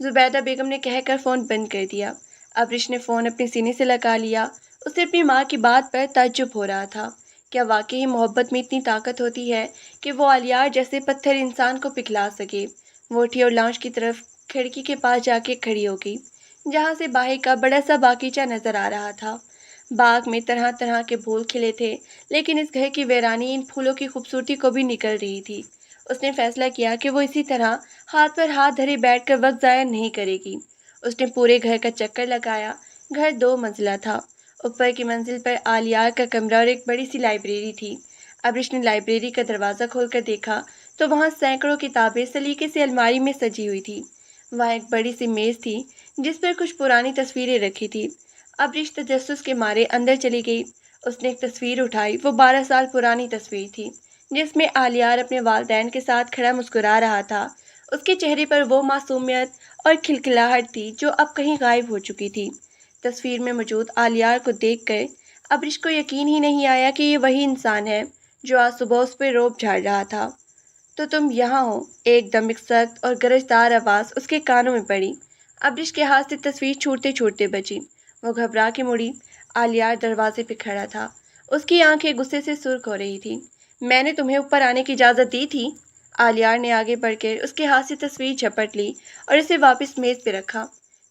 [SPEAKER 1] زبیدہ بیگم نے کہہ کر فون بند کر دیا۔ ابرش نے فون اپنے سینے سے لگا لیا۔ اسے اپنی ماں کی بات پر تعجب ہو رہا تھا۔ کیا واقعی محبت میں اتنی طاقت ہوتی ہے کہ وہ عالیار جیسے پتھر انسان کو پگھلا سکے؟ وہ اٹھی اور لاؤنج کی طرف کھڑکی کے پاس جا کے کھڑی ہو گئی، جہاں سے باہر کا بڑا سا باغیچہ نظر آ رہا تھا۔ باغ میں طرح طرح کے پھول کھلے تھے، لیکن اس گھر کی ویرانی ان پھولوں کی خوبصورتی کو بھی نکل رہی تھی۔ اس نے فیصلہ کیا کہ وہ اسی طرح ہاتھ پر ہاتھ دھرے بیٹھ کر وقت ضائع نہیں کرے گی۔ اس نے پورے گھر کا چکر لگایا۔ گھر 2 منزلہ تھا۔ اوپر کی منزل پر عالیار کا کمرہ اور ایک بڑی سی لائبریری تھی۔ ابرش نے لائبریری کا دروازہ کھول کر دیکھا تو وہاں سینکڑوں کتابیں سلیقے سے الماری میں سجی ہوئی تھی۔ وہاں ایک بڑی سی میز تھی جس پر کچھ پرانی تصویریں رکھی تھی۔ ابرش تجسس کے مارے اندر چلی گئی۔ اس نے ایک تصویر اٹھائی۔ وہ 12 سال پرانی تصویر تھی، جس میں عالیار اپنے والدین کے ساتھ کھڑا مسکرا رہا تھا۔ اس کے چہرے پر وہ معصومیت اور کھلکھلاہٹ تھی جو اب کہیں غائب ہو چکی تھی۔ تصویر میں موجود عالیار کو دیکھ کر ابرش کو یقین ہی نہیں آیا کہ یہ وہی انسان ہے جو آج صبح اس پہ روب جھاڑ رہا تھا۔ تو تم یہاں ہو؟ ایک دم ایک سخت اور گرجدار آواز اس کے کانوں میں پڑی۔ ابرش کے ہاتھ سے تصویر چھوٹتے چھوٹتے بچی۔ وہ گھبرا کے مڑی۔ عالیار دروازے پہ کھڑا تھا۔ اس کی آنکھیں غصے سے سرخ ہو رہی تھی۔ میں نے تمہیں اوپر آنے کی اجازت دی تھی؟ عالیار نے آگے بڑھ کر اس کے ہاتھ سے تصویر جھپٹ لی اور اسے واپس میز پہ رکھا۔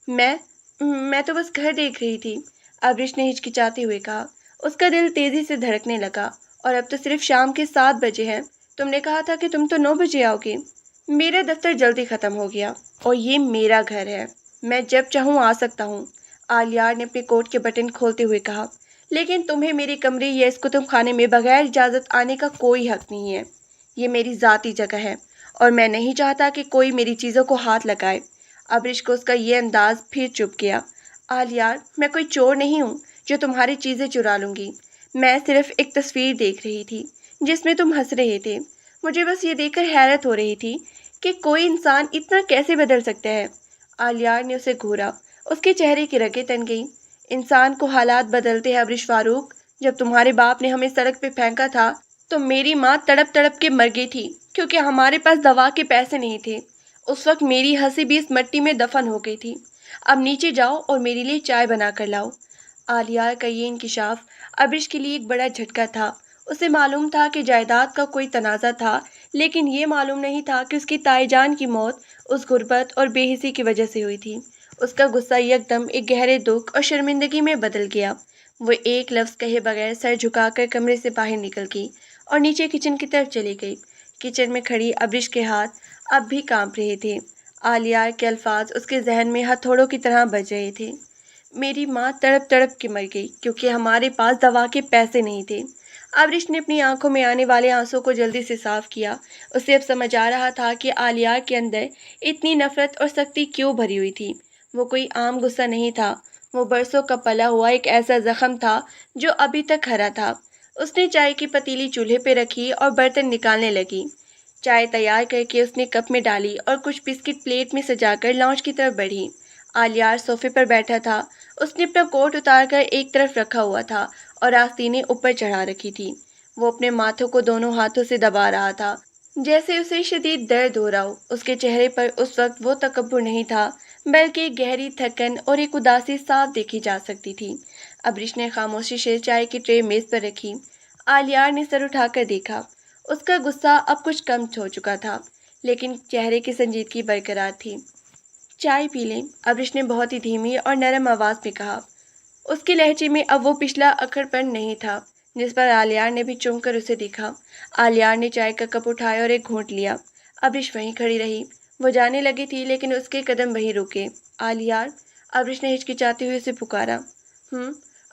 [SPEAKER 1] میں تو بس گھر دیکھ رہی تھی، ابرش نے ہچکچاتے ہوئے کہا۔ اس کا دل تیزی سے دھڑکنے لگا۔ اور اب تو صرف شام کے 7 بجے ہیں۔ تم نے کہا تھا کہ تم تو 9 بجے آؤ گے۔ میرا دفتر جلدی ختم ہو گیا اور یہ میرا گھر ہے، میں جب چاہوں آ سکتا ہوں، عالیار نے اپنے کوٹ کے بٹن کھولتے ہوئے کہا۔ لیکن تمہیں میرے کمرے یا اس کتب خانے میں بغیر اجازت آنے کا کوئی حق نہیں ہے۔ یہ میری ذاتی جگہ ہے اور میں نہیں چاہتا کہ کوئی میری چیزوں کو ہاتھ لگائے۔ ابرش کو اس کا یہ انداز پھر چپ گیا۔ عالیار، میں کوئی چور نہیں ہوں جو تمہاری چیزیں چرا لوں گی۔ میں صرف ایک تصویر دیکھ رہی تھی جس میں تم ہنس رہے تھے۔ مجھے بس یہ دیکھ کر حیرت ہو رہی تھی کہ کوئی انسان اتنا کیسے بدل سکتا ہے۔ عالیار نے اسے گھورا۔ اس کے چہرے کی رگیں تن گئیں۔ انسان کو حالات بدلتے ہیں ابرش فاروق۔ جب تمہارے باپ نے ہمیں سڑک پہ پھینکا تھا تو میری ماں تڑپ تڑپ کے مر گئی تھی کیونکہ ہمارے پاس دوا کے پیسے نہیں تھے۔ اس وقت میری ہنسی بھی اس مٹی میں دفن ہو گئی تھی۔ اب نیچے جاؤ اور میرے لیے چائے بنا کر لاؤ۔ عالیار کا یہ انکشاف ابرش کے لیے ایک بڑا جھٹکا تھا۔ اسے معلوم تھا کہ جائیداد کا کوئی تنازع تھا، لیکن یہ معلوم نہیں تھا کہ اس کی تائی جان کی موت اس غربت اور بے حسی کی وجہ سے ہوئی تھی۔ اس کا غصہ یکدم ایک گہرے دکھ اور شرمندگی میں بدل گیا۔ وہ ایک لفظ کہے بغیر سر جھکا کر کمرے سے باہر نکل گئی اور نیچے کچن کی طرف چلی گئی۔ کچن میں کھڑی ابرش کے ہاتھ اب بھی کانپ رہے تھے۔ عالیار کے الفاظ اس کے ذہن میں ہتھوڑوں کی طرح بج رہے تھے۔ میری ماں تڑپ تڑپ کے مر گئی کیونکہ ہمارے پاس دوا کے پیسے نہیں تھے۔ ابرش نے اپنی آنکھوں میں آنے والے آنسوں کو جلدی سے صاف کیا۔ اسے اب سمجھ آ رہا تھا کہ عالیار کے اندر اتنی نفرت اور سختی کیوں بھری ہوئی تھی۔ وہ کوئی عام غصہ نہیں تھا، وہ برسوں کا پلا ہوا ایک ایسا زخم تھا جو ابھی تک ہرا تھا۔ اس نے چائے کی پتیلی چولہے پہ رکھی اور برتن نکالنے لگی۔ چائے تیار کر کے اس نے کپ میں ڈالی اور کچھ بسکٹ پلیٹ میں سجا کر لاؤنج کی طرف بڑھی۔ عالیار صوفے پر بیٹھا تھا۔ اس نے اپنا کوٹ اتار کر ایک طرف رکھا ہوا تھا اور آستینیں اوپر چڑھا رکھی تھی۔ وہ اپنے ماتھوں کو دونوں ہاتھوں سے دبا رہا تھا جیسے اسے شدید درد ہو رہا ہو۔ اس کے چہرے پر اس وقت وہ تکبر نہیں تھا بلکہ ایک گہری تھکن اور ایک اداسی صاف دیکھی جا سکتی تھی۔ ابرش نے خاموشی سے چائے کی ٹرے میز پر رکھی۔ عالیار نے سر اٹھا کر دیکھا۔ اس کا غصہ اب کچھ کم ہو چکا تھا، لیکن چہرے کی سنجیدگی برقرار تھی۔ چائے پی لیں، ابرش نے بہت ہی دھیمی اور نرم آواز میں کہا۔ اس کے لہجے میں اب وہ پچھلا اکڑ پن نہیں تھا जिस पर आलियार ने भी चूम कर उसे देखा। आलियार ने चाय का कप उठाया और एक घूंट लिया। अब्रिश वहीं खड़ी रही। वो जाने लगी थी लेकिन उसके कदम वहीं रुके। आलियार, अब्रिश ने हिचकिचाते हुए उसे पुकारा।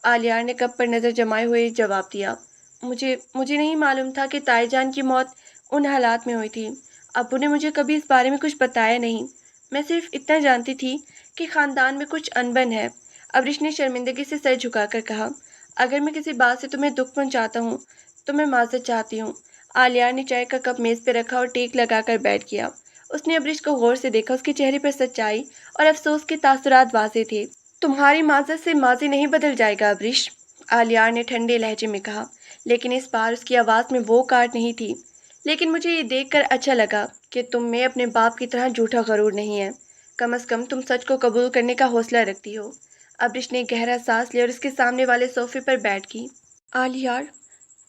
[SPEAKER 1] आलियार ने कप पर नज़र जमाए हुए जवाब दिया। मुझे मुझे नहीं मालूम था कि ताईजान की मौत उन हालात में हुई थी। अब्बू ने मुझे कभी इस बारे में कुछ बताया नहीं। मैं सिर्फ इतना जानती थी कि ख़ानदान में कुछ अनबन है। अब्रिश ने शर्मिंदगी से सर झुकाकर कहा। अगर मैं किसी बात से तुम्हें दुख पहुंचाता हूँ तो मैं माजरत चाहती हूँ। आलियार ने चाय का कप मेज़ पर रखा और टेक लगाकर बैठ गया। उसने अब्रिश को गौर से देखा। उसके चेहरे पर सच्चाई और अफसोस के तासुरात वाज़ेह थे। तुम्हारी माजरत से माजी नहीं बदल जाएगा अब्रिश, आलियार ने ठंडे लहजे में कहा, लेकिन इस बार उसकी आवाज़ में वो काट नहीं थी। लेकिन मुझे ये देखकर अच्छा लगा कि तुम में अपने बाप की तरह झूठा गरूर नहीं है। कम से कम तुम सच को कबूल करने का हौसला रखती हो। अब्रिश ने गहरा सांस लिया और उसके सामने वाले सोफे पर बैठ गई। आलियार,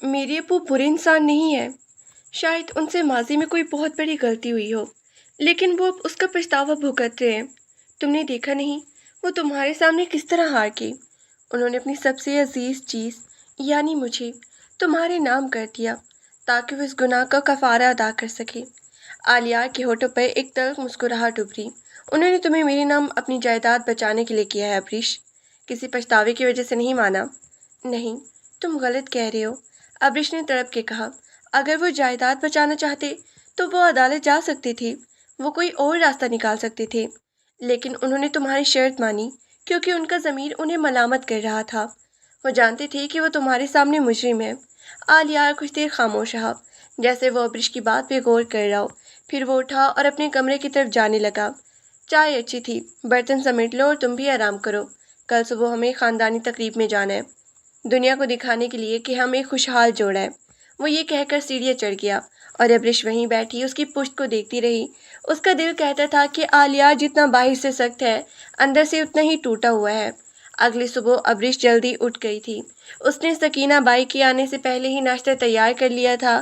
[SPEAKER 1] मेरी अप्पू बुरे इंसान नहीं है। शायद उनसे माजी में कोई बहुत बड़ी गलती हुई हो, लेकिन वो अब उसका पछतावा भुगत रहे हैं। तुमने देखा नहीं वो तुम्हारे सामने किस तरह हार के। उन्होंने अपनी सबसे अजीज चीज़ यानी मुझे तुम्हारे नाम कर दिया ताकि वो इस गुनाह का कफारा अदा कर सके। आलियार के होठों पर एक तल्ख मुस्कुराहट उभरी। उन्होंने तुम्हें मेरे नाम अपनी जायदाद बचाने के लिए किया है अब्रिश, किसी पछतावे की वजह से नहीं माना। नहीं, तुम गलत कह रहे हो, अब्रिश ने तड़प के कहा। अगर वो जायदाद बचाना चाहते तो वो अदालत जा सकते थे, वो कोई और रास्ता निकाल सकते थे, लेकिन उन्होंने तुम्हारी शर्त मानी क्योंकि उनका ज़मीर उन्हें मलामत कर रहा था। वो जानते थे कि वो तुम्हारे सामने मुजरिम है। आलियार कुछ देर खामोश रहा, जैसे वो अब्रिश की बात पे गौर कर रहा हो। फिर वो उठा और अपने कमरे की तरफ जाने लगा। चाय अच्छी थी, बर्तन समेट लो और तुम भी आराम करो। कल सुबह हमें ख़ानदानी तकरीब में जाना है, दुनिया को दिखाने के लिए कि हम एक खुशहाल जोड़ा है। वो ये कहकर सीढ़ियाँ चढ़ गया और अब्रिश वहीं बैठी उसकी पुश्त को देखती रही। उसका दिल कहता था कि आलियार जितना बाहर से सख्त है, अंदर से उतना ही टूटा हुआ है। अगली सुबह अब्रिश जल्दी उठ गई थी। उसने सकीना बाई के आने से पहले ही नाश्ता तैयार कर लिया था।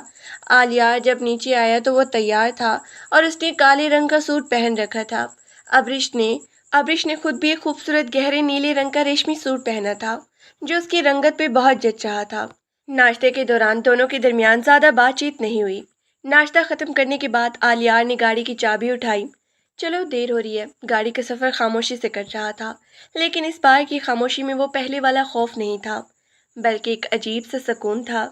[SPEAKER 1] आलियार जब नीचे आया तो वो तैयार था और उसने काले रंग का सूट पहन रखा था। अब्रिश ने खुद भी एक खूबसूरत गहरे नीले रंग का रेशमी सूट पहना था जो उसकी रंगत पे बहुत जच रहा था। नाश्ते के दौरान दोनों के दरमियान ज़्यादा बातचीत नहीं हुई। नाश्ता ख़त्म करने के बाद आलियार ने गाड़ी की चाबी उठाई। चलो देर हो रही है। गाड़ी का सफ़र खामोशी से कट रहा था, लेकिन इस बार की खामोशी में वो पहले वाला खौफ नहीं था, बल्कि एक अजीब सा सुकून था।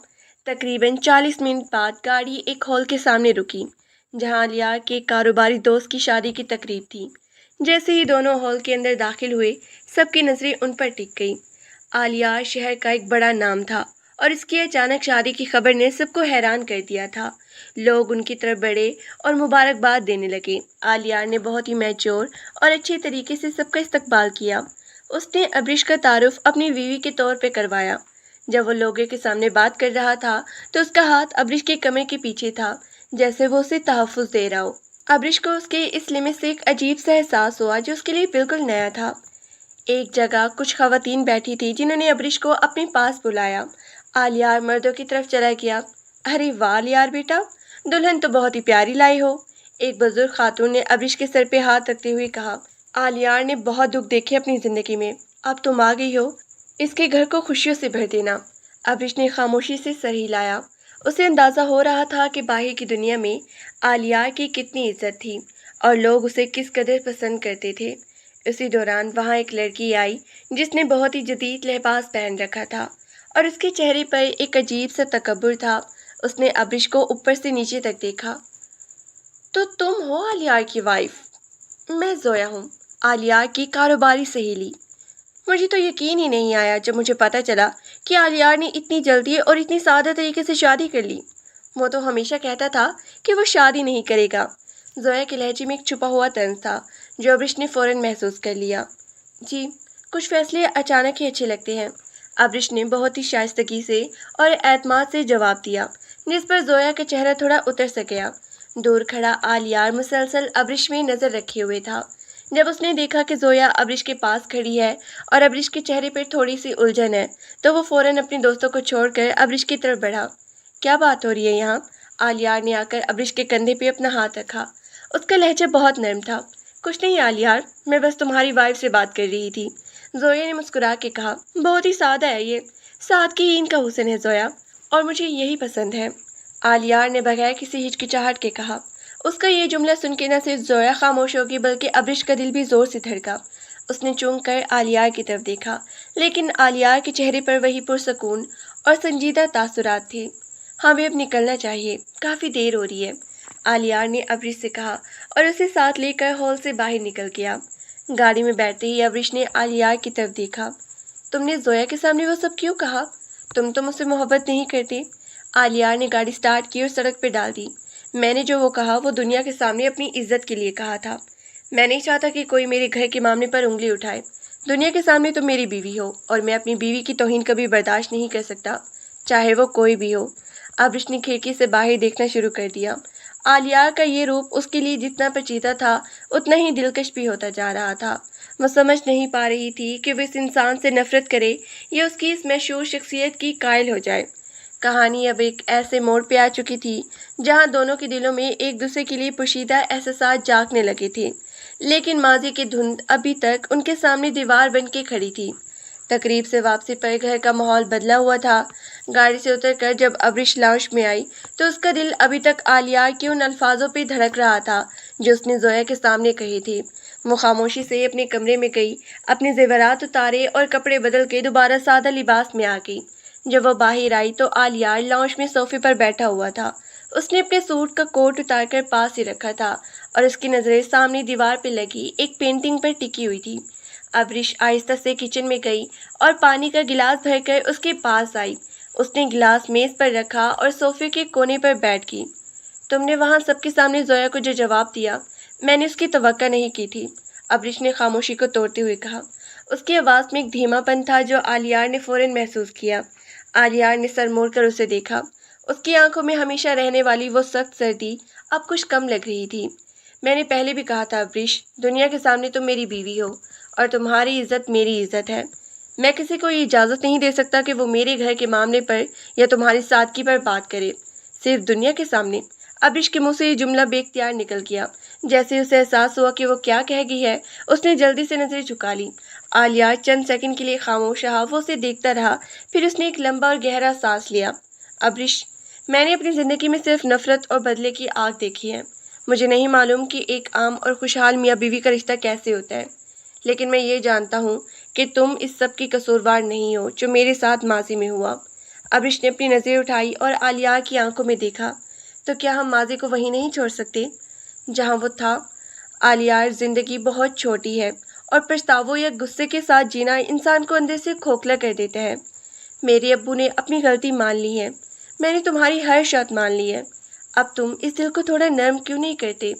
[SPEAKER 1] तकरीबन 40 मिनट बाद गाड़ी एक हॉल के सामने रुकी, जहां आलियार के कारोबारी दोस्त की शादी की तकरीब थी। जैसे ही दोनों हॉल के अंदर दाखिल हुए, सबकी नज़रें उन पर टिक गई। आलियार शहर का एक बड़ा नाम था और इसकी अचानक शादी की खबर ने सबको हैरान कर दिया था। लोग उनकी तरफ बढ़े और मुबारकबाद देने लगे। आलियार ने बहुत ही मैच्योर और अच्छे तरीके से सबका इस्तकबाल किया। उसने अब्रिश का तारुफ अपनी बीवी के तौर पे करवाया। जब वो लोगों के सामने बात कर रहा था तो उसका हाथ अब्रिश के कमर के पीछे था, जैसे वो उसे तहफ़्फ़ुज़ दे रहा हो। अब्रिश को उसके इस लिमिट से एक अजीब सा एहसास हुआ जो उसके लिए बिल्कुल नया था। एक जगह कुछ ख़वातीन बैठी थी जिन्होंने अब्रिश को अपने पास बुलाया। आलियार मर्दों की तरफ चला गया। अरे वाह आलियार बेटा, दुल्हन तो बहुत ही प्यारी लाई हो, एक बुजुर्ग खातून ने अब्रिश के सर पे हाथ रखते हुए कहा। आलियार ने बहुत दुख देखे अपनी ज़िंदगी में, अब तुम आ गई हो, इसके घर को खुशियों से भर देना। अब्रिश ने खामोशी से सर हिलाया। उसे अंदाज़ा हो रहा था कि बाहर की दुनिया में आलियार की कितनी इज्जत थी और लोग उसे किस कदर पसंद करते थे। उसी दौरान वहाँ एक लड़की आई जिसने बहुत ही जदीद लिबास पहन रखा था और उसके चेहरे पर एक अजीब सा तकब्बुर था। उसने अब्रिश को ऊपर से नीचे तक देखा। तो तुम हो आलियार की वाइफ? मैं जोया हूँ, आलियार की कारोबारी सहेली। मुझे तो यकीन ही नहीं आया जब मुझे पता चला कि आलियार ने इतनी जल्दी और इतनी सादा तरीके से शादी कर ली। वो तो हमेशा कहता था कि वो शादी नहीं करेगा। जोया के लहजे में एक छुपा हुआ तंज था जो अब्रिश ने फ़ौरन महसूस कर लिया। जी, कुछ फैसले अचानक ही अच्छे लगते हैं, अब्रिश ने बहुत ही शाइस्तगी से और एतमाद से जवाब दिया, जिस पर जोया का चेहरा थोड़ा उतर सा गया। दूर खड़ा आलियार मुसलसल अब्रिश में नज़र रखे हुए था। जब उसने देखा कि जोया अब्रिश के पास खड़ी है और अब्रिश के चेहरे पर थोड़ी सी उलझन है, तो वो फ़ौरन अपने दोस्तों को छोड़कर अब्रिश की तरफ बढ़ा। क्या बात हो रही है यहाँ? आलियार ने आकर अब्रिश के कंधे पे अपना हाथ रखा। उसका लहजा बहुत नरम था। कुछ नहीं आलियार, मैं बस तुम्हारी वाइफ से बात कर रही थी, जोया ने मुस्कुरा के कहा। बहुत ही सादा है ये, सादगीन का हुस्न है ज़ोया, और मुझे यही पसंद है, आलियार ने बगैर किसी हिचकिचाहट के कहा। उसका ये जुमला सुन के न सिर्फ ज़ोया खामोश होगी बल्कि अब्रिश का दिल भी ज़ोर से धड़का। उसने चौंक कर आलियार की तरफ देखा, लेकिन आलियार के चेहरे पर वही पुरसकून और संजीदा तासुरात थे। हमें अब निकलना चाहिए, काफ़ी देर हो रही है, आलियार ने अब्रिश से कहा और उसे साथ लेकर हॉल से बाहर निकल गया। गाड़ी में बैठते ही अब्रिश ने आलियार की तरफ देखा। तुमने ज़ोया के सामने वो सब क्यों कहा? तुम तो मुझसे मोहब्बत नहीं करते। आलियार ने गाड़ी स्टार्ट की और सड़क पर डाल दी। मैंने जो वो कहा वो दुनिया के सामने अपनी इज्जत के लिए कहा था। मैं नहीं चाहता कि कोई मेरे घर के मामले पर उंगली उठाए। दुनिया के सामने तुम मेरी बीवी हो और मैं अपनी बीवी की तौहीन कभी बर्दाश्त नहीं कर सकता, चाहे वो कोई भी हो। अब्रिश ने खिड़की से बाहर देखना शुरू कर दिया। आलियार का ये रूप उसके लिए जितना पेचीदा था उतना ही दिलकश भी होता जा रहा था। वो समझ नहीं पा रही थी कि वो इस इंसान से नफरत करे या उसकी इस मशहूर शख्सियत की कायल हो जाए। कहानी अब एक ऐसे मोड़ पे आ चुकी थी जहां दोनों के दिलों में एक दूसरे के लिए पोशीदा एहसास जागने लगे थे, लेकिन माजी की धुंध अभी तक उनके सामने दीवार बन के खड़ी थी। तकरीब से वापसी पर घर का माहौल बदला हुआ था। गाड़ी से उतरकर जब अब्रिश लाउंज में आई तो उसका दिल अभी तक आलियार के उन अल्फाजों पे धड़क रहा था जो उसने ज़ोया के सामने कहे थे। वो खामोशी से अपने कमरे में गई, अपने जेवरात उतारे और कपड़े बदल के दोबारा सादा लिबास में आ गई। जब वो बाहर आई तो आलियार लाउंज में सोफे पर बैठा हुआ था। उसने अपने सूट का कोट उतारकर पास ही रखा था और उसकी नज़रें सामने दीवार पर लगी एक पेंटिंग पर टिकी हुई थी। अब्रिश आहिस्ता से किचन में गई और पानी का गिलास भरकर उसके पास आई। उसने गिलास मेज पर रखा और सोफे के कोने पर बैठ गई। तुमने वहाँ सबके सामने ज़ोया को जो जवाब दिया, मैंने उसकी तवक्का नहीं की थी, अब्रिश ने खामोशी को तोड़ते हुए कहा। उसकी आवाज़ में एक धीमापन था जो आलियार ने फौरन महसूस किया। आलियार ने सर मोड़कर उसे देखा। उसकी आंखों में हमेशा रहने वाली वो सख्त सर्दी अब कुछ कम लग रही थी। मैंने पहले भी कहा था अब्रिश, दुनिया के सामने तुम मेरी बीवी हो और तुम्हारी इज्जत मेरी इज्जत है। मैं किसी को ये इजाज़त नहीं दे सकता कि वो मेरे घर के मामले पर या तुम्हारी सादगी पर बात करे, सिर्फ दुनिया के सामने। अब्रिश के मुंह से ये जुमला बेख्तियार निकल गया। जैसे उसे एहसास हुआ कि वो क्या कह गई है, उसने जल्दी से नजरें झुका ली। आलिया चंद सेकंड के लिए खामोश रहा, वो उसे देखता रहा। फिर उसने एक लंबा और गहरा सांस लिया। अब्रिश, मैंने अपनी ज़िंदगी में सिर्फ नफरत और बदले की आग देखी है। मुझे नहीं मालूम कि एक आम और खुशहाल मियाँ बीवी का रिश्ता कैसे होता है, लेकिन मैं ये जानता हूँ कि तुम इस सब की कसूरवार नहीं हो जो मेरे साथ माजी में हुआ। अब्रिश ने अपनी नज़रें उठाई और आलिया की आंखों में देखा। तो क्या हम माजी को वहीं नहीं छोड़ सकते जहाँ वो था? आलिया, ज़िंदगी बहुत छोटी है और पछतावों या गुस्से के साथ जीना इंसान को अंदर से खोखला कर देता है। मेरे अब्बू ने अपनी गलती मान ली है, मैंने तुम्हारी हर शर्त मान ली है। अब तुम इस दिल को थोड़ा नरम क्यों नहीं करते?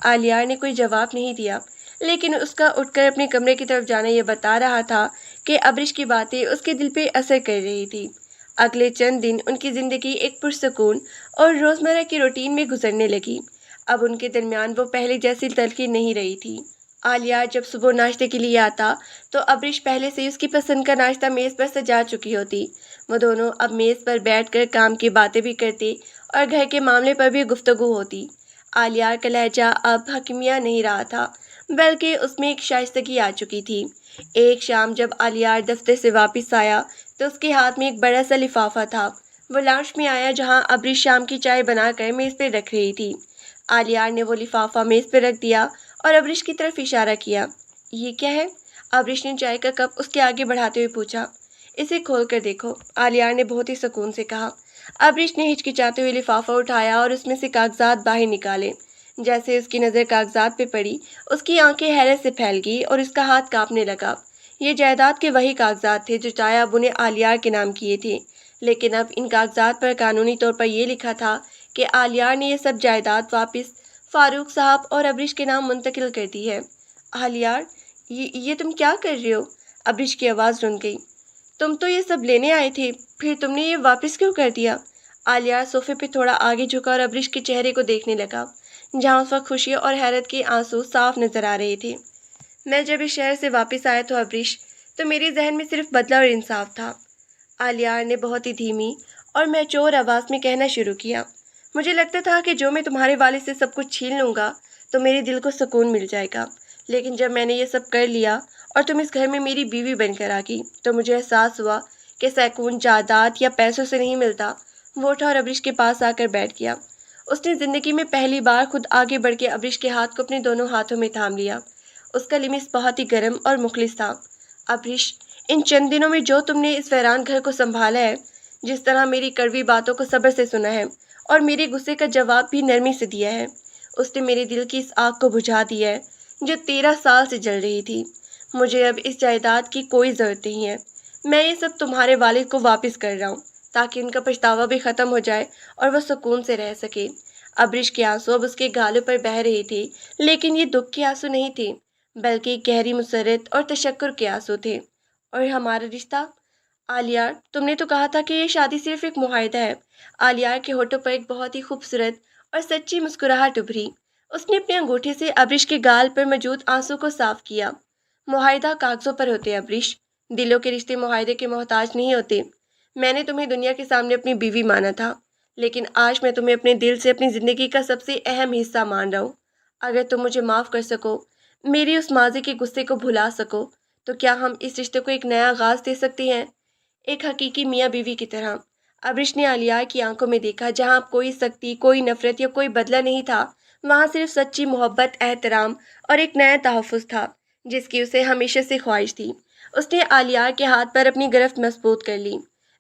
[SPEAKER 1] आलिया ने कोई जवाब नहीं दिया, लेकिन उसका उठकर अपने कमरे की तरफ जाना यह बता रहा था कि अब्रिश की बातें उसके दिल पे असर कर रही थी। अगले चंद दिन उनकी ज़िंदगी एक पुरसकून और रोज़मर्रा की रूटीन में गुजरने लगी। अब उनके दरमियान वो पहले जैसी तलखी नहीं रही थी। आलिया जब सुबह नाश्ते के लिए आता तो अब्रिश पहले से ही उसकी पसंद का नाश्ता मेज़ पर सजा चुकी होती। वो दोनों अब मेज़ पर बैठकर काम की बातें भी करते और घर के मामले पर भी गुफ्तगू होती। आलिया का लहजा अब हकीमिया नहीं रहा था, बल्कि उसमें एक शाइस्तगी आ चुकी थी। एक शाम जब आलिया दफ्तर से वापस आया तो उसके हाथ में एक बड़ा सा लिफाफा था। वो लाउंज में आया जहां अब्रिश शाम की चाय बनाकर मेज़ पर रख रही थी। आलिया ने वो लिफाफा मेज़ पर रख दिया और अब्रिश की तरफ इशारा किया। ये क्या है? अब्रिश ने चाय का कप उसके आगे बढ़ाते हुए पूछा। इसे खोल कर देखो, आलिया ने बहुत ही सुकून से कहा। अब्रिश ने हिचकिचाते हुए लिफाफा उठाया और उसमें से कागजात बाहर निकाले। जैसे उसकी नज़र कागजात पे पड़ी, उसकी आंखें हैरत से फैल गई और उसका हाथ कांपने लगा। ये जायदाद के वही कागजात थे जो चाय अबू ने आलिया के नाम किए थे, लेकिन अब इन कागजात पर कानूनी तौर पर यह लिखा था कि आलिया ने यह सब जायदाद वापस फारूक साहब और अब्रिश के नाम मुंतकिल कर दी है। आलिया, ये तुम क्या कर रहे हो? अब्रिश की आवाज़ रुन गई। तुम तो ये सब लेने आए थे, फिर तुमने ये वापस क्यों कर दिया? आलिया सोफे पे थोड़ा आगे झुका और अब्रिश के चेहरे को देखने लगा, जहाँ उस वक्त खुशी और हैरत के आंसू साफ नजर आ रहे थे। मैं जब इस शहर से वापस आया तो अब्रिश, तो मेरे जहन में सिर्फ बदला और इंसाफ था। आलिया ने बहुत ही धीमी और मैच्योर आवाज़ में कहना शुरू किया। मुझे लगता था कि जो मैं तुम्हारे वालिद से सब कुछ छीन लूँगा तो मेरे दिल को सुकून मिल जाएगा, लेकिन जब मैंने ये सब कर लिया और तुम इस घर में मेरी बीवी बनकर आ गई तो मुझे एहसास हुआ کہ سکون جائیداد یا پیسوں سے نہیں ملتا۔ وہ اٹھا اور ابریش کے پاس آ کر بیٹھ گیا۔ اس نے زندگی میں پہلی بار خود آگے بڑھ کے ابریش کے ہاتھ کو اپنے دونوں ہاتھوں میں تھام لیا۔ اس کا لمس بہت ہی گرم اور مخلص تھا۔ ابریش، ان چند دنوں میں جو تم نے اس ویران گھر کو سنبھالا ہے، جس طرح میری کڑوی باتوں کو صبر سے سنا ہے اور میرے غصے کا جواب بھی نرمی سے دیا ہے، اس نے میرے دل کی اس آگ کو بجھا دیا ہے جو 13 سال سے جل رہی تھی۔ مجھے اب اس جائیداد کی کوئی ضرورت نہیں ہے۔ میں یہ سب تمہارے والد کو واپس کر رہا ہوں تاکہ ان کا پچھتاوا بھی ختم ہو جائے اور وہ سکون سے رہ سکے۔ ابریش کے آنسو اب اس کے گالوں پر بہہ رہے تھے، لیکن یہ دکھ کے آنسو نہیں تھے بلکہ گہری مسرت اور تشکر کے آنسو تھے۔ اور ہمارا رشتہ؟ آلیار، تم نے تو کہا تھا کہ یہ شادی صرف ایک معاہدہ ہے۔ آلیار کے ہونٹوں پر ایک بہت ہی خوبصورت اور سچی مسکراہٹ ابھری۔ اس نے اپنے انگوٹھے سے ابریش کے گال پر موجود آنسو کو صاف کیا۔ معاہدہ کاغذوں پر ہوتے ہیں ابریش، دلوں کے رشتے معاہدے کے محتاج نہیں ہوتے۔ میں نے تمہیں دنیا کے سامنے اپنی بیوی مانا تھا، لیکن آج میں تمہیں اپنے دل سے اپنی زندگی کا سب سے اہم حصہ مان رہا ہوں۔ اگر تم مجھے معاف کر سکو، میری اس ماضی کے غصے کو بھلا سکو، تو کیا ہم اس رشتے کو ایک نیا آغاز دے سکتے ہیں، ایک حقیقی میاں بیوی کی طرح۔ ابریش نے آلیار کی آنکھوں میں دیکھا، جہاں کوئی سختی، کوئی نفرت یا کوئی بدلہ نہیں تھا، وہاں صرف سچی محبت، احترام اور ایک نیا تحفظ تھا جس کی اسے ہمیشہ سے خواہش تھی۔ اس نے آلیار کے ہاتھ پر اپنی گرفت مضبوط کر لی۔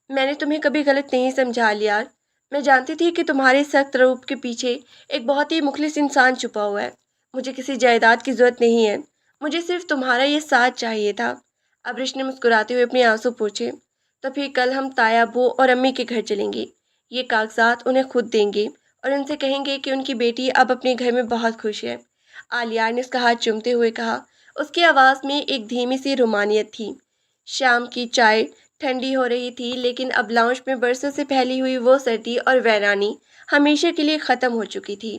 [SPEAKER 1] میں نے تمہیں کبھی غلط نہیں سمجھا آلیار۔ میں جانتی تھی کہ تمہارے سخت روپ کے پیچھے ایک بہت ہی مخلص انسان چھپا ہوا ہے۔ مجھے کسی جائیداد کی ضرورت نہیں ہے، مجھے صرف تمہارا یہ ساتھ چاہیے تھا۔ ابریش نے مسکراتے ہوئے اپنے آنسو پوچھے۔ تو پھر کل ہم تایا ابو اور امی کے گھر چلیں گے۔ یہ کاغذات انہیں خود دیں گے اور ان سے کہیں گے کہ ان کی بیٹی اب اپنے گھر میں بہت خوش ہے۔ آلیار نے اس کا ہاتھ چومتے ہوئے کہا۔ اس کی آواز میں ایک دھیمی سی رومانیت تھی۔ شام کی چائے ٹھنڈی ہو رہی تھی، لیکن اب لاؤنج میں برسوں سے پھیلی ہوئی وہ سردی اور ویرانی ہمیشہ کے لیے ختم ہو چکی تھی۔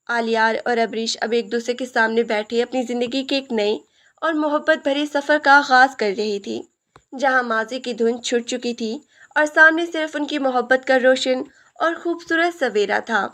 [SPEAKER 1] آلیار اور ابریش اب ایک دوسرے کے سامنے بیٹھے اپنی زندگی کے ایک نئے اور محبت بھرے سفر کا آغاز کر رہی تھی، جہاں ماضی کی دھند چھٹ چکی تھی اور سامنے صرف ان کی محبت کا روشن اور خوبصورت سویرا تھا۔